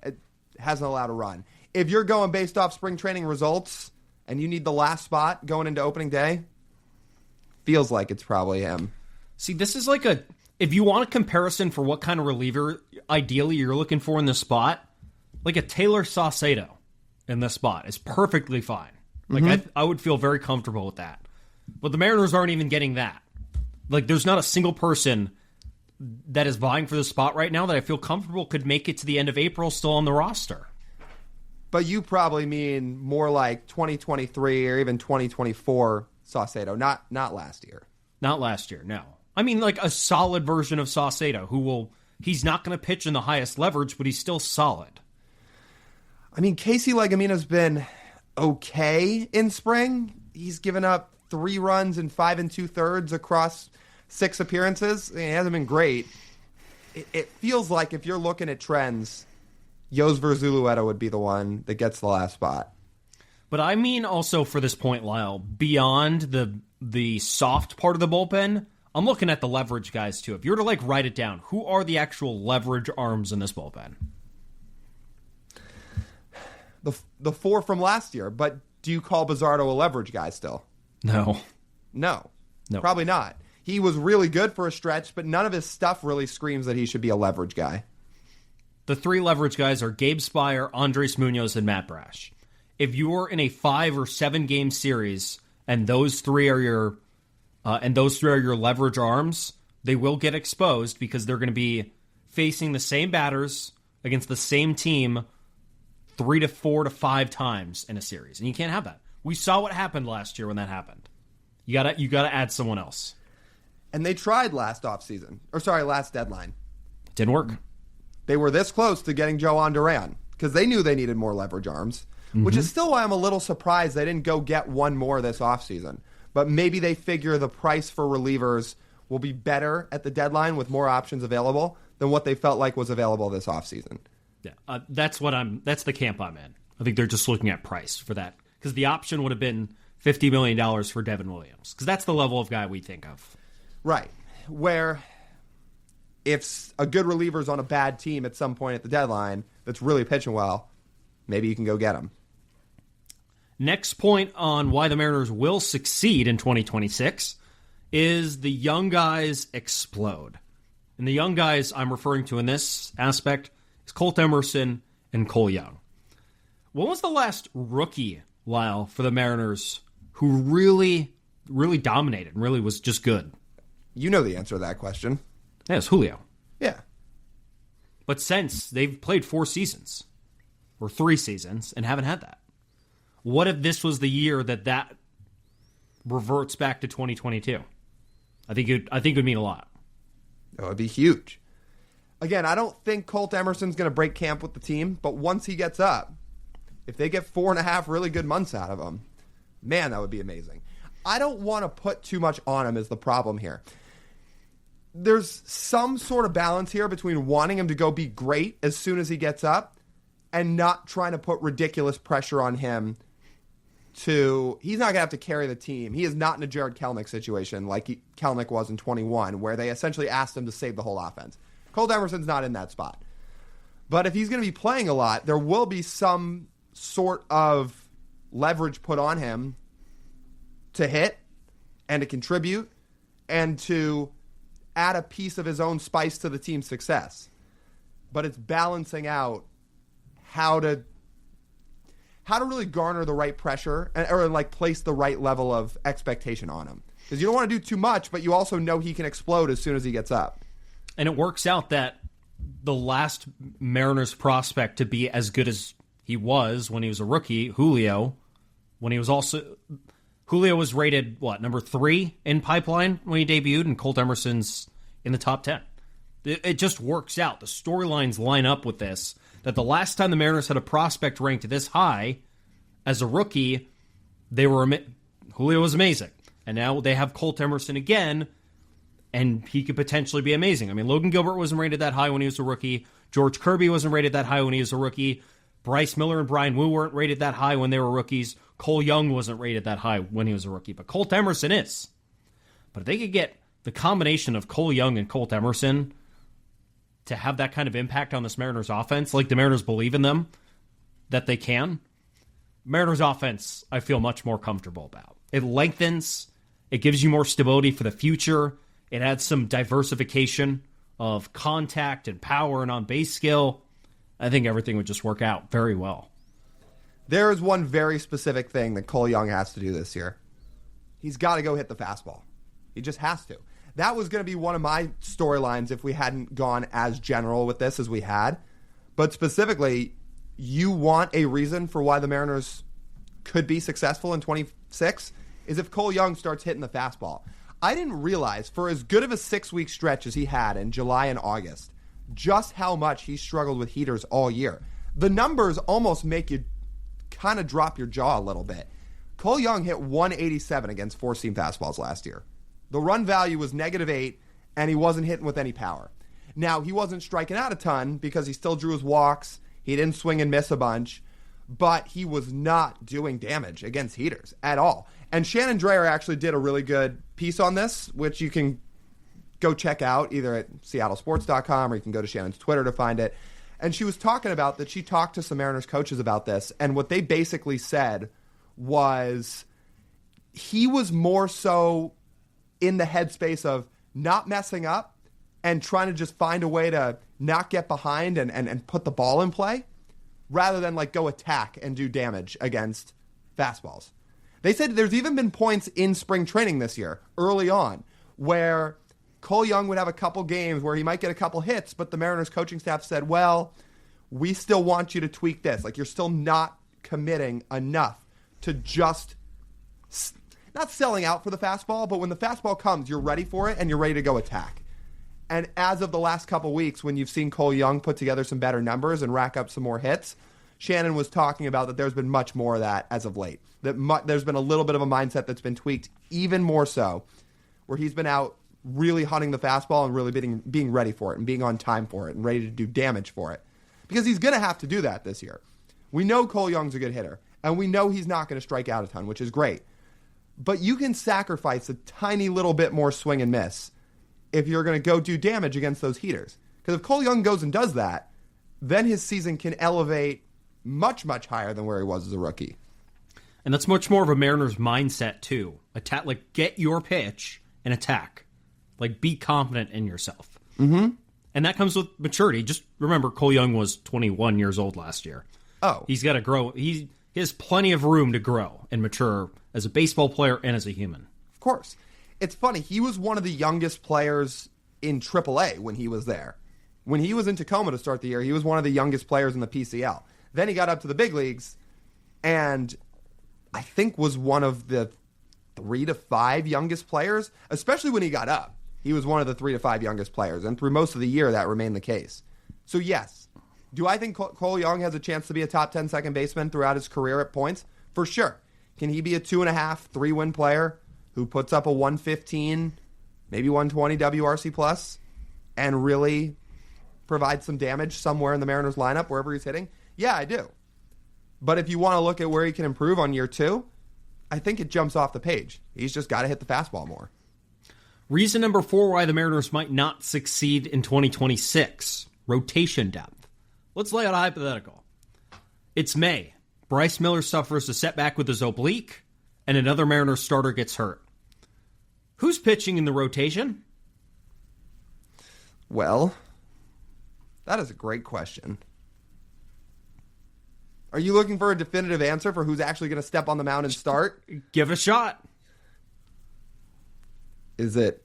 it hasn't allowed a run. If you're going based off spring training results and you need the last spot going into opening day, feels like it's probably him. See, this is like if you want a comparison for what kind of reliever ideally you're looking for in this spot, like a Taylor Saucedo in this spot is perfectly fine. Like, I would feel very comfortable with that. But the Mariners aren't even getting that. Like, there's not a single person that is vying for the spot right now that I feel comfortable could make it to the end of April still on the roster. But you probably mean more like 2023 or even 2024 Saucedo, not last year. Not last year, no. I mean, like a solid version of Saucedo he's not going to pitch in the highest leverage, but he's still solid. I mean, Casey Legamina's been okay in spring. He's given up 3 runs in 5 2/3 across 6 appearances. It hasn't been great. It feels like if you're looking at trends, Yosver Zulueta would be the one that gets the last spot. But I mean also for this point, Lyle, beyond the soft part of the bullpen, I'm looking at the leverage guys too. If you were to like write it down, who are the actual leverage arms in this bullpen? The 4 from last year, but do you call Bizzardo a leverage guy still? No. No, probably not. He was really good for a stretch, but none of his stuff really screams that he should be a leverage guy. The 3 leverage guys are Gabe Spire, Andres Munoz, and Matt Brash. If you're in a 5 or 7 game series and those 3 are your leverage arms, they will get exposed because they're going to be facing the same batters against the same team 3 to 4 to 5 times in a series, and you can't have that. We saw what happened last year when that happened. You gotta add someone else. And they tried last deadline. Didn't work. They were this close to getting Joan Duran because they knew they needed more leverage arms, which is still why I'm a little surprised they didn't go get one more this offseason. But maybe they figure the price for relievers will be better at the deadline with more options available than what they felt like was available this offseason. Yeah, that's the camp I'm in. I think they're just looking at price for that because the option would have been $50 million for Devin Williams because that's the level of guy we think of. Right, where if a good reliever's on a bad team at some point at the deadline that's really pitching well, maybe you can go get him. Next point on why the Mariners will succeed in 2026 is the young guys explode. And the young guys I'm referring to in this aspect is Colt Emerson and Cole Young. When was the last rookie, Lyle, for the Mariners who really, really dominated and really was just good? You know the answer to that question. Yeah, it's Julio. Yeah. But since they've played 4 seasons or 3 seasons and haven't had that. What if this was the year that reverts back to 2022? I think it would mean a lot. That would be huge. Again, I don't think Colt Emerson's going to break camp with the team, but once he gets up, if they get 4.5 really good months out of him, man, that would be amazing. I don't want to put too much on him is the problem here. There's some sort of balance here between wanting him to go be great as soon as he gets up and not trying to put ridiculous pressure on him he's not going to have to carry the team. He is not in a Jared Kelenic situation like Kelenic was in 21, where they essentially asked him to save the whole offense. Colt Emerson's not in that spot. But if he's going to be playing a lot, there will be some sort of leverage put on him to hit and to contribute and to add a piece of his own spice to the team's success. But it's balancing out how to really garner the right pressure or like place the right level of expectation on him. Because you don't want to do too much, but you also know he can explode as soon as he gets up. And it works out that the last Mariners prospect to be as good as he was when he was a rookie, Julio was rated, number 3 in Pipeline when he debuted, and Colt Emerson's in the top 10. It just works out. The storylines line up with this, that the last time the Mariners had a prospect ranked this high as a rookie, Julio was amazing. And now they have Colt Emerson again, and he could potentially be amazing. I mean, Logan Gilbert wasn't rated that high when he was a rookie. George Kirby wasn't rated that high when he was a rookie. Bryce Miller and Brian Wu weren't rated that high when they were rookies. Cole Young wasn't rated that high when he was a rookie. But Colt Emerson is. But if they could get the combination of Cole Young and Colt Emerson to have that kind of impact on this Mariners offense, like the Mariners believe in them, that they can. Mariners offense, I feel much more comfortable about. It lengthens. It gives you more stability for the future. It adds some diversification of contact and power and on-base skill. I think everything would just work out very well. There is one very specific thing that Cole Young has to do this year. He's got to go hit the fastball. He just has to. That was going to be one of my storylines if we hadn't gone as general with this as we had. But specifically, you want a reason for why the Mariners could be successful in 26 is if Cole Young starts hitting the fastball. I didn't realize, for as good of a 6-week stretch as he had in July and August, just how much he struggled with heaters all year. The numbers almost make you kind of drop your jaw a little bit. Cole Young hit 187 against four-seam fastballs last year. The run value was -8, and he wasn't hitting with any power. Now, he wasn't striking out a ton because he still drew his walks. He didn't swing and miss a bunch, but he was not doing damage against heaters at all. And Shannon Drayer actually did a really good piece on this, which you can go check out either at seattlesports.com or you can go to Shannon's Twitter to find it. And she was talking about that she talked to some Mariners coaches about this, and what they basically said was he was more so in the headspace of not messing up and trying to just find a way to not get behind and put the ball in play rather than like go attack and do damage against fastballs. They said there's even been points in spring training this year, early on, where Cole Young would have a couple games where he might get a couple hits, but the Mariners coaching staff said, well, we still want you to tweak this. Like, you're still not committing enough to just not selling out for the fastball, but when the fastball comes, you're ready for it and you're ready to go attack. And as of the last couple weeks, when you've seen Cole Young put together some better numbers and rack up some more hits, Shannon was talking about that there's been much more of that as of late. That there's been a little bit of a mindset that's been tweaked even more so, where he's been out really hunting the fastball and really being ready for it and being on time for it and ready to do damage for it. Because he's going to have to do that this year. We know Cole Young's a good hitter, and we know he's not going to strike out a ton, which is great. But you can sacrifice a tiny little bit more swing and miss if you're going to go do damage against those heaters. Because if Cole Young goes and does that, then his season can elevate much, much higher than where he was as a rookie. And that's much more of a Mariners mindset, too. Attack, like, get your pitch and attack. Like, be confident in yourself. Mm-hmm. And that comes with maturity. Just remember, Cole Young was 21 years old last year. Oh. He's got to grow. He has plenty of room to grow and mature as a baseball player and as a human. Of course. It's funny. He was one of the youngest players in AAA when he was there. When he was in Tacoma to start the year, he was one of the youngest players in the PCL. Then he got up to the big leagues and I think was one of the 3 to 5 youngest players, especially when he got up. He was one of the 3 to 5 youngest players, and through most of the year, that remained the case. So, yes. Do I think Cole Young has a chance to be a top 10 second baseman throughout his career at points? For sure. Can he be a 2.5, 3-win player who puts up a 115, maybe 120 WRC plus and really provide some damage somewhere in the Mariners lineup, wherever he's hitting? Yeah, I do. But if you want to look at where he can improve on year 2, I think it jumps off the page. He's just got to hit the fastball more. Reason number 4 why the Mariners might not succeed in 2026. Rotation depth. Let's lay out a hypothetical. It's May. Bryce Miller suffers a setback with his oblique, and another Mariners starter gets hurt. Who's pitching in the rotation? Well, that is a great question. Are you looking for a definitive answer for who's actually going to step on the mound and start? Give it a shot. Is it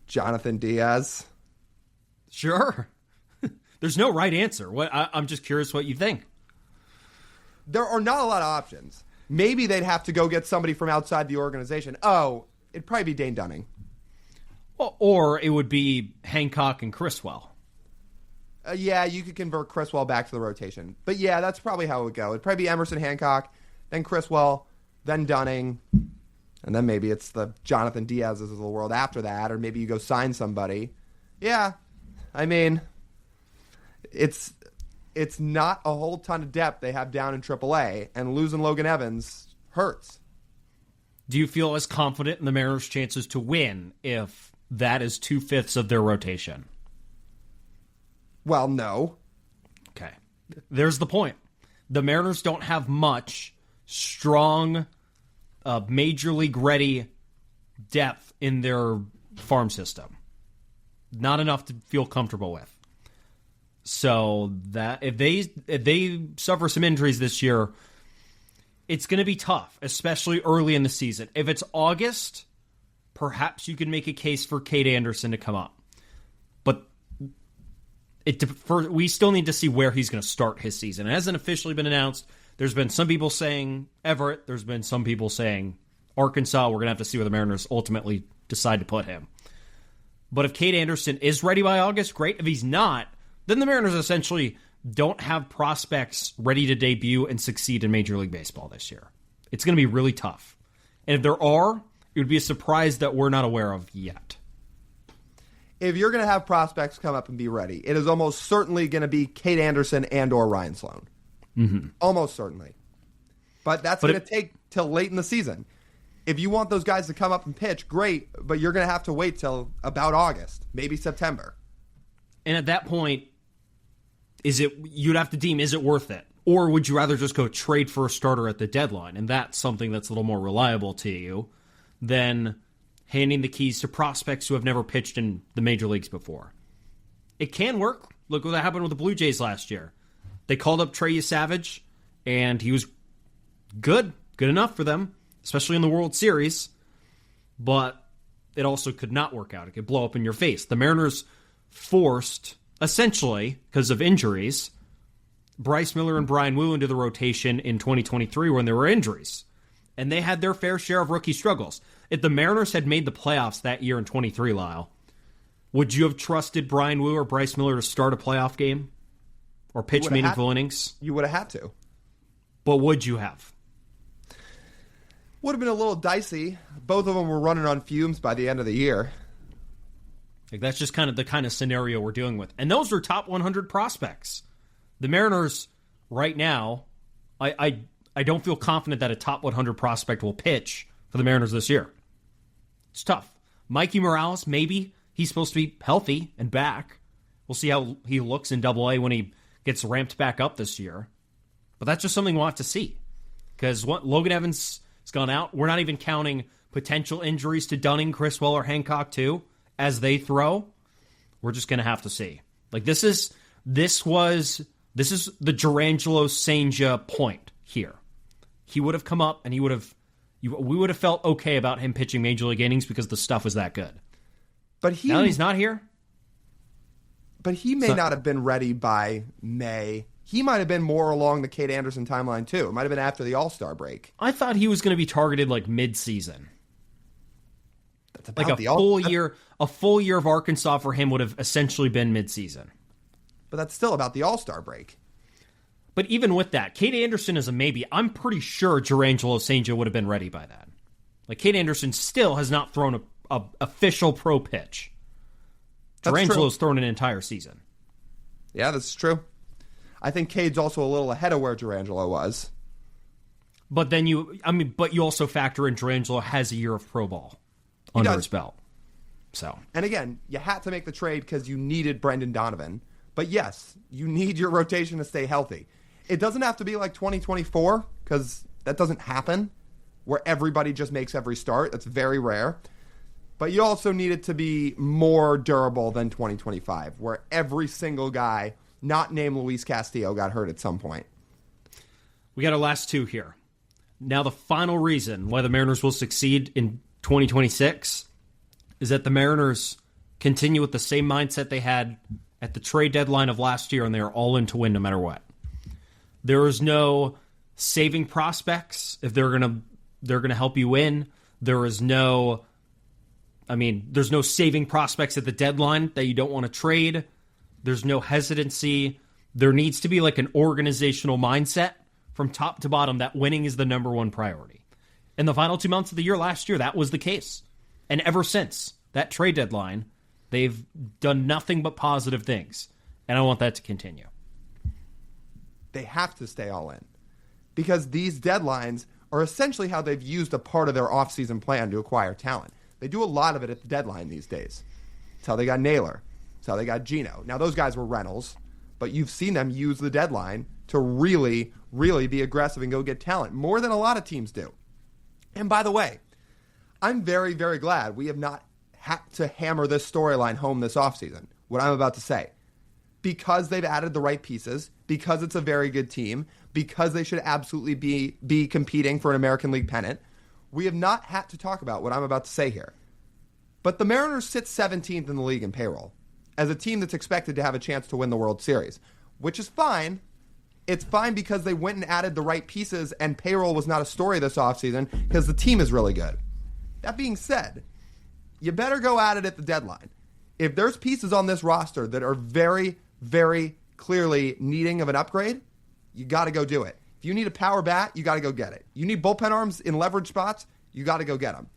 Jonathan Diaz? Sure. There's no right answer. I'm just curious what you think. There are not a lot of options. Maybe they'd have to go get somebody from outside the organization. Oh, it'd probably be Dane Dunning. Or it would be Hancock and Criswell. Yeah, you could convert Criswell back to the rotation. But yeah, that's probably how it would go. It'd probably be Emerson, Hancock, then Criswell, then Dunning, and then maybe it's the Jonathan Diaz's of the world after that, or maybe you go sign somebody. Yeah, I mean, it's not a whole ton of depth they have down in AAA, and losing Logan Evans hurts. Do you feel as confident in the Mariners' chances to win if that is 2/5 of their rotation. Well, no. Okay. There's the point. The Mariners don't have much strong, major league ready depth in their farm system. Not enough to feel comfortable with. So that if they suffer some injuries this year, it's going to be tough, especially early in the season. If it's August, perhaps you can make a case for Cade Anderson to come up. But we still need to see where he's going to start his season. It hasn't officially been announced. There's been some people saying Everett. There's been some people saying Arkansas. We're going to have to see where the Mariners ultimately decide to put him. But if Cade Anderson is ready by August, great. If he's not, then the Mariners essentially don't have prospects ready to debut and succeed in Major League Baseball this year. It's going to be really tough. And if there are, it would be a surprise that we're not aware of yet. If you're going to have prospects come up and be ready, it is almost certainly going to be Cade Anderson and or Ryan Sloan. Mm-hmm. Almost certainly. But that's going to take till late in the season. If you want those guys to come up and pitch, great, but you're going to have to wait till about August, maybe September. And at that point, you'd have to deem, is it worth it? Or would you rather just go trade for a starter at the deadline? And that's something that's a little more reliable to you than handing the keys to prospects who have never pitched in the major leagues before. It can work. Look what happened with the Blue Jays last year. They called up Trey Savage, and he was good enough for them, especially in the World Series. But it also could not work out. It could blow up in your face. The Mariners forced, essentially, because of injuries, Bryce Miller and Brian Wu into the rotation in 2023 when there were injuries. And they had their fair share of rookie struggles. If the Mariners had made the playoffs that year in 23, Lyle, would you have trusted Brian Wu or Bryce Miller to start a playoff game? Or pitch meaningful innings? You would have had to. But would you have? Would have been a little dicey. Both of them were running on fumes by the end of the year. Like, that's just kind of the kind of scenario we're dealing with. And those are top 100 prospects. The Mariners, right now, I don't feel confident that a top 100 prospect will pitch for the Mariners this year. It's tough. Mikey Morales, maybe. He's supposed to be healthy and back. We'll see how he looks in Double-A when he gets ramped back up this year. But that's just something we'll have to see. Because Logan Evans has gone out. We're not even counting potential injuries to Dunning, Criswell, or Hancock, too, as they throw. We're just going to have to see. Like, this is the Gerangelo Senja point here. He would have come up and we would have felt okay about him pitching major league innings because the stuff was that good. But now that he's not here. But he may not have been ready by May. He might have been more along the Cade Anderson timeline too. It might have been after the All-Star break. I thought he was going to be targeted like mid-season. That's about like a full year of Arkansas for him would have essentially been mid-season. But that's still about the All-Star break. But even with that, Cade Anderson is a maybe. I'm pretty sure Gerangelo Senja would have been ready by then. Like, Cade Anderson still has not thrown a official pro pitch. Gerangelo's thrown an entire season. Yeah, that's true. I think Cade's also a little ahead of where Gerangelo was. But then you also factor in Gerangelo has a year of pro ball under his belt. So, and again, you had to make the trade because you needed Brendan Donovan. But yes, you need your rotation to stay healthy. It doesn't have to be like 2024 because that doesn't happen where everybody just makes every start. That's very rare. But you also need it to be more durable than 2025 where every single guy not named Luis Castillo got hurt at some point. We got our last two here. Now, the final reason why the Mariners will succeed in 2026 is that the Mariners continue with the same mindset they had at the trade deadline of last year, and they are all in to win no matter what. There is no saving prospects if they're gonna help you win. There's no saving prospects at the deadline that you don't want to trade. There's no hesitancy. There needs to be like an organizational mindset from top to bottom that winning is the number one priority. In the final 2 months of the year last year, that was the case. And ever since that trade deadline, they've done nothing but positive things. And I want that to continue. They have to stay all in. Because these deadlines are essentially how they've used a part of their offseason plan to acquire talent. They do a lot of it at the deadline these days. It's how they got Naylor. It's how they got Gino. Now, those guys were rentals, but you've seen them use the deadline to really, really be aggressive and go get talent, more than a lot of teams do. And by the way, I'm very, very glad we have not had to hammer this storyline home this offseason, what I'm about to say. Because they've added the right pieces, because it's a very good team, because they should absolutely be competing for an American League pennant, we have not had to talk about what I'm about to say here. But the Mariners sit 17th in the league in payroll as a team that's expected to have a chance to win the World Series, which is fine. It's fine because they went and added the right pieces and payroll was not a story this offseason because the team is really good. That being said, you better go at it at the deadline. If there's pieces on this roster that are very, very clearly needing of an upgrade, you got to go do it. If you need a power bat, you got to go get it. You need bullpen arms in leverage spots, you got to go get them.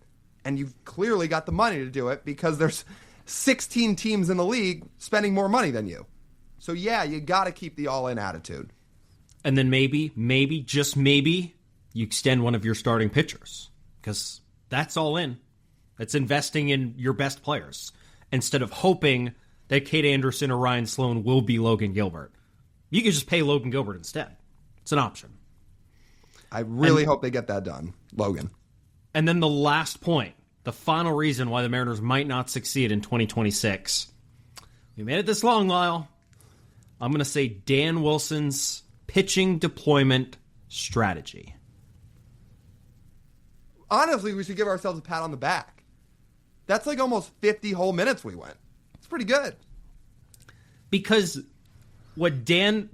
And you've clearly got the money to do it because there's 16 teams in the league spending more money than you. So yeah, you got to keep the all-in attitude. And then maybe, just maybe, you extend one of your starting pitchers. Because that's all in. It's investing in your best players. Instead of hoping that Kate Anderson or Ryan Sloan will be Logan Gilbert. You can just pay Logan Gilbert instead. It's an option. I really hope they get that done, Logan. And then the last point, the final reason why the Mariners might not succeed in 2026. We made it this long, Lyle. I'm going to say Dan Wilson's pitching deployment strategy. Honestly, we should give ourselves a pat on the back. That's like almost 50 whole minutes we went. It's pretty good. Because what Dan,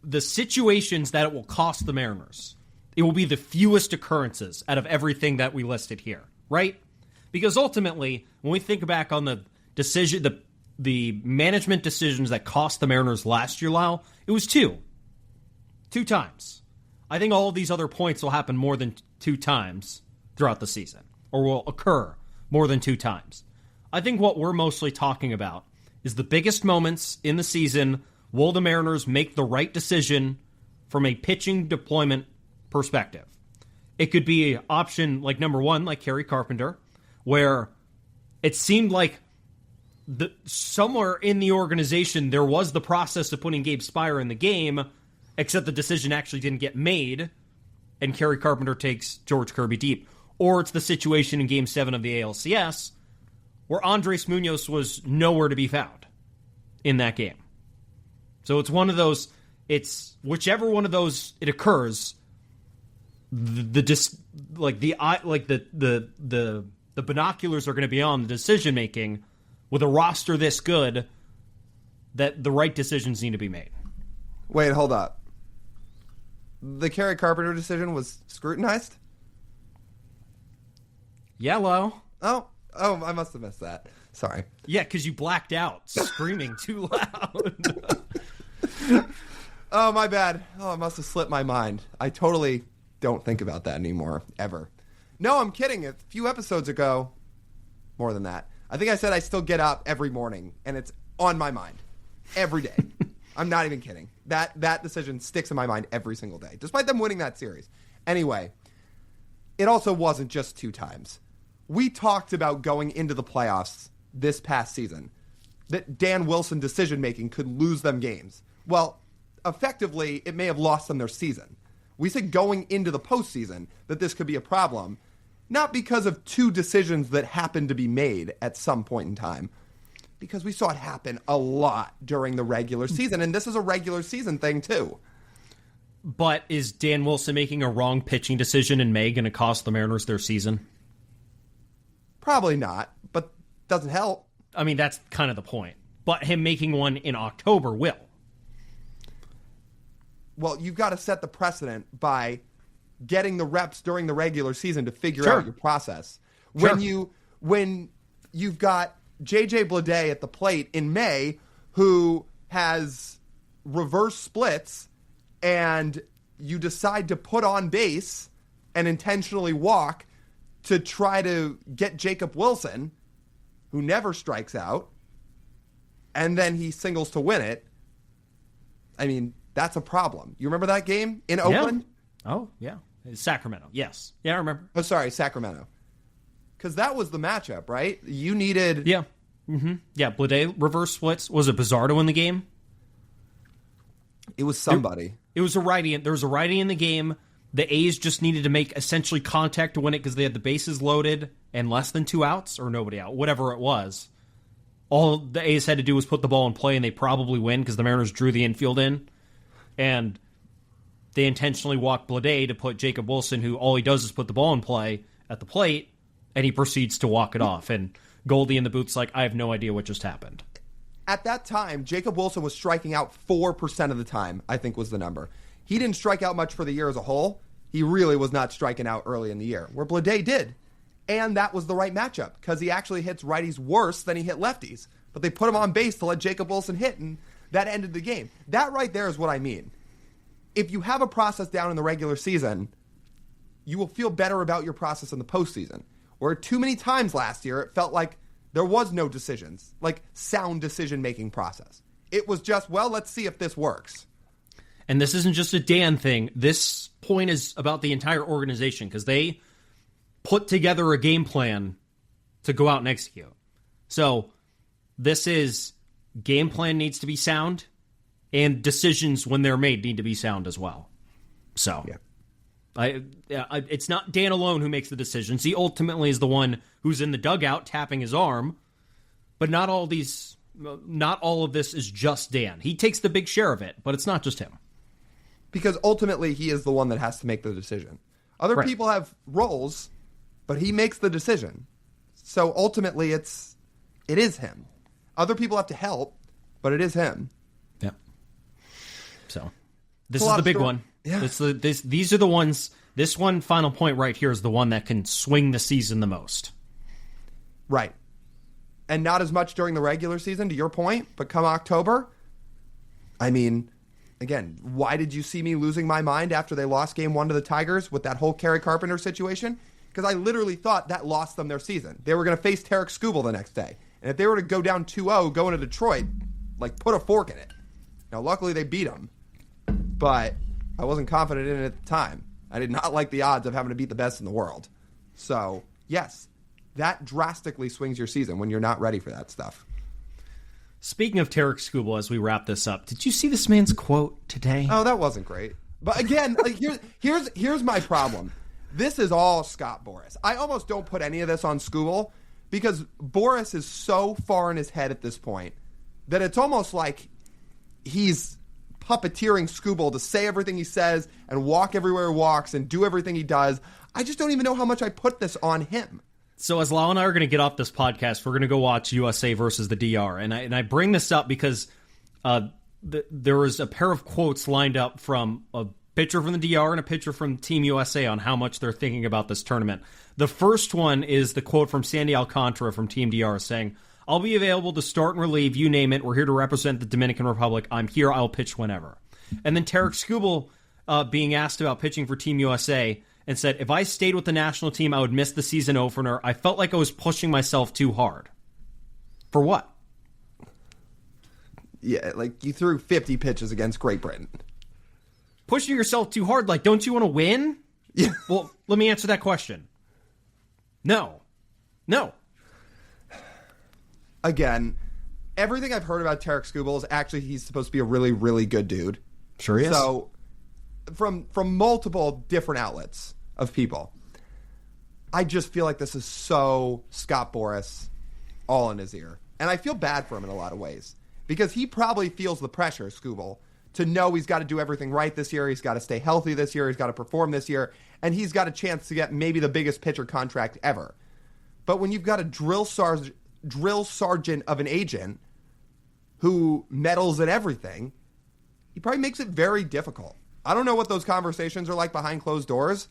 the situations that it will cost the Mariners, it will be the fewest occurrences out of everything that we listed here, right? Because ultimately, when we think back on the decision, the management decisions that cost the Mariners last year, Lyle, it was two times. I think all of these other points will happen more than 2 times throughout the season, or will occur more than 2 times. I think what we're mostly talking about is the biggest moments in the season. Will the Mariners make the right decision from a pitching deployment perspective? It could be option like number 1, like Kerry Carpenter, where it seemed like somewhere in the organization there was the process of putting Gabe Spire in the game, except the decision actually didn't get made, and Kerry Carpenter takes George Kirby deep. Or it's the situation in Game 7 of the ALCS, where Andres Munoz was nowhere to be found in that game. So it's one of those, it's whichever one of those it occurs, the binoculars are going to be on the decision making with a roster this good that the right decisions need to be made. Wait, hold up. The Kerry Carpenter decision was scrutinized? Yellow. Oh, I must have missed that. Sorry. Yeah, because you blacked out, screaming too loud. Oh, my bad. Oh, it must have slipped my mind. I totally don't think about that anymore, ever. No, I'm kidding. A few episodes ago, more than that, I think I said I still get up every morning, and it's on my mind every day. I'm not even kidding. That decision sticks in my mind every single day, despite them winning that series. Anyway, it also wasn't just 2 times. We talked about going into the playoffs this past season, that Dan Wilson decision-making could lose them games. Well, effectively, it may have lost them their season. We said going into the postseason that this could be a problem, not because of 2 decisions that happened to be made at some point in time, because we saw it happen a lot during the regular season, and this is a regular season thing too. But is Dan Wilson making a wrong pitching decision in May going to cost the Mariners their season? Probably not, but doesn't help. I mean, that's kind of the point. But him making one in October will. Well, you've got to set the precedent by getting the reps during the regular season to figure Sure. out your process. Sure. When you've got JJ Bleday at the plate in May, who has reverse splits, and you decide to put on base and intentionally walk to try to get Jacob Wilson, who never strikes out, and then he singles to win it. I mean, that's a problem. You remember that game in Oakland? Oh, yeah. Sacramento, yes. Yeah, I remember. Oh, sorry, Sacramento. Because that was the matchup, right? You needed... Yeah. Yeah, Bleday reverse splits. Was it Bizarro to win the game? It was somebody. It was a righty. There was a righty in the game. The A's just needed to make essentially contact to win it because they had the bases loaded and less than 2 outs or nobody out, whatever it was. All the A's had to do was put the ball in play, and they probably win because the Mariners drew the infield in. And they intentionally walked Bleday to put Jacob Wilson, who all he does is put the ball in play at the plate, and he proceeds to walk it off. And Goldie in the booth's like, I have no idea what just happened. At that time, Jacob Wilson was striking out 4% of the time, I think was the number. He didn't strike out much for the year as a whole. He really was not striking out early in the year, where Bleday did. And that was the right matchup, because he actually hits righties worse than he hit lefties. But they put him on base to let Jacob Wilson hit, and that ended the game. That right there is what I mean. If you have a process down in the regular season, you will feel better about your process in the postseason. Where too many times last year, it felt like there was no decisions, like sound decision-making process. It was just, well, let's see if this works. And this isn't just a Dan thing. This point is about the entire organization because they put together a game plan to go out and execute. So this is game plan needs to be sound, and decisions when they're made need to be sound as well. So it's not Dan alone who makes the decisions. He ultimately is the one who's in the dugout tapping his arm, but not all of this is just Dan. He takes the big share of it, but it's not just him. Because ultimately he is the one that has to make the decision. Other people have roles, but he makes the decision. So ultimately it is him. Other people have to help, but it is him. Yeah. So this is the big one. Yeah. These are the ones. This one final point right here is the one that can swing the season the most. Right. And not as much during the regular season, to your point, but come October, I mean, again, why did you see me losing my mind after they lost game 1 to the Tigers with that whole Kerry Carpenter situation? Because I literally thought that lost them their season. They were going to face Tarek Skubal the next day. And if they were to go down 2-0 going to Detroit, like, put a fork in it. Now, luckily they beat them. But I wasn't confident in it at the time. I did not like the odds of having to beat the best in the world. So, yes, that drastically swings your season when you're not ready for that stuff. Speaking of Tarek Skubal, as we wrap this up, did you see this man's quote today? Oh, that wasn't great. But again, like here's my problem. This is all Scott Boras. I almost don't put any of this on Skubal because Boras is so far in his head at this point that it's almost like he's puppeteering Skubal to say everything he says and walk everywhere he walks and do everything he does. I just don't even know how much I put this on him. So as Lau and I are going to get off this podcast, we're going to go watch USA versus the DR. And I bring this up because there was a pair of quotes lined up from a pitcher from the DR and a pitcher from Team USA on how much they're thinking about this tournament. The first one is the quote from Sandy Alcantara from Team DR saying, "I'll be available to start and relieve, you name it. We're here to represent the Dominican Republic. I'm here. I'll pitch whenever." And then Tarek Skubal being asked about pitching for Team USA and said, "If I stayed with the national team, I would miss the season opener. I felt like I was pushing myself too hard." For what? Yeah, like you threw 50 pitches against Great Britain. Pushing yourself too hard? Like, don't you want to win? Yeah. Well, let me answer that question. No. Again, everything I've heard about Tarek Skubal is actually he's supposed to be a really, really good dude. Sure he is. So, from multiple different outlets of people, I just feel like this is so Scott Boras all in his ear. And I feel bad for him in a lot of ways. Because he probably feels the pressure, Skubal, to know he's got to do everything right this year. He's got to stay healthy this year. He's got to perform this year. And he's got a chance to get maybe the biggest pitcher contract ever. But when you've got a drill sergeant of an agent who meddles in everything, he probably makes it very difficult. I don't know what those conversations are like behind closed doors,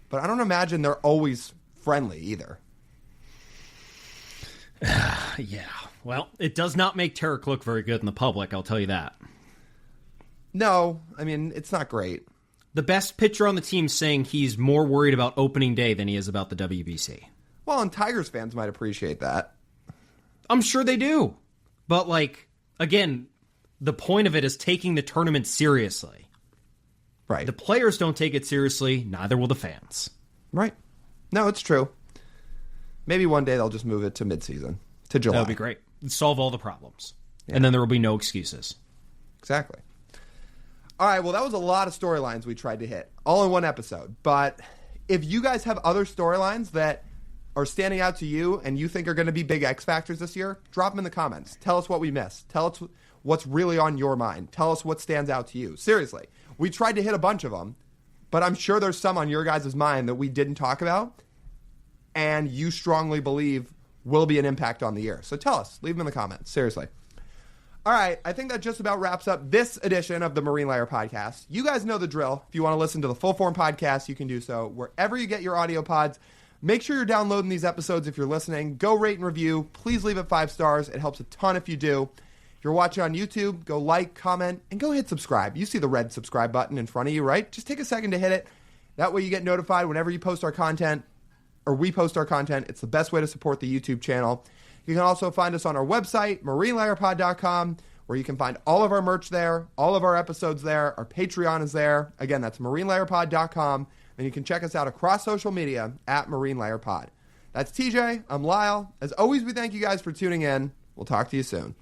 but I don't imagine they're always friendly either. Yeah. Well, it does not make Tarek look very good in the public, I'll tell you that. No, I mean, it's not great. The best pitcher on the team saying he's more worried about opening day than he is about the WBC. Well, and Tigers fans might appreciate that. I'm sure they do. But, like, again, the point of it is taking the tournament seriously. Right. The players don't take it seriously, neither will the fans. Right. No, it's true. Maybe one day they'll just move it to midseason, to July. That would be great. Solve all the problems. Yeah. And then there will be no excuses. Exactly. All right, well, that was a lot of storylines we tried to hit, all in one episode. But if you guys have other storylines that are standing out to you and you think are going to be big X factors this year, drop them in the comments. Tell us what we missed. Tell us what's really on your mind. Tell us what stands out to you. Seriously, we tried to hit a bunch of them, but I'm sure there's some on your guys' mind that we didn't talk about and you strongly believe will be an impact on the year. So tell us. Leave them in the comments. Seriously. All right, I think that just about wraps up this edition of the Marine Layer Podcast. You guys know the drill. If you want to listen to the full form podcast, you can do so wherever you get your audio pods. Make sure you're downloading these episodes if you're listening. Go rate and review. Please leave it 5 stars. It helps a ton if you do. If you're watching on YouTube, go like, comment, and go hit subscribe. You see the red subscribe button in front of you, right? Just take a second to hit it. That way you get notified whenever you post our content or we post our content. It's the best way to support the YouTube channel. You can also find us on our website, marinelayerpod.com, where you can find all of our merch there, all of our episodes there. Our Patreon is there. Again, that's marinelayerpod.com. And you can check us out across social media at marinelayerpod. That's TJ. I'm Lyle. As always, we thank you guys for tuning in. We'll talk to you soon.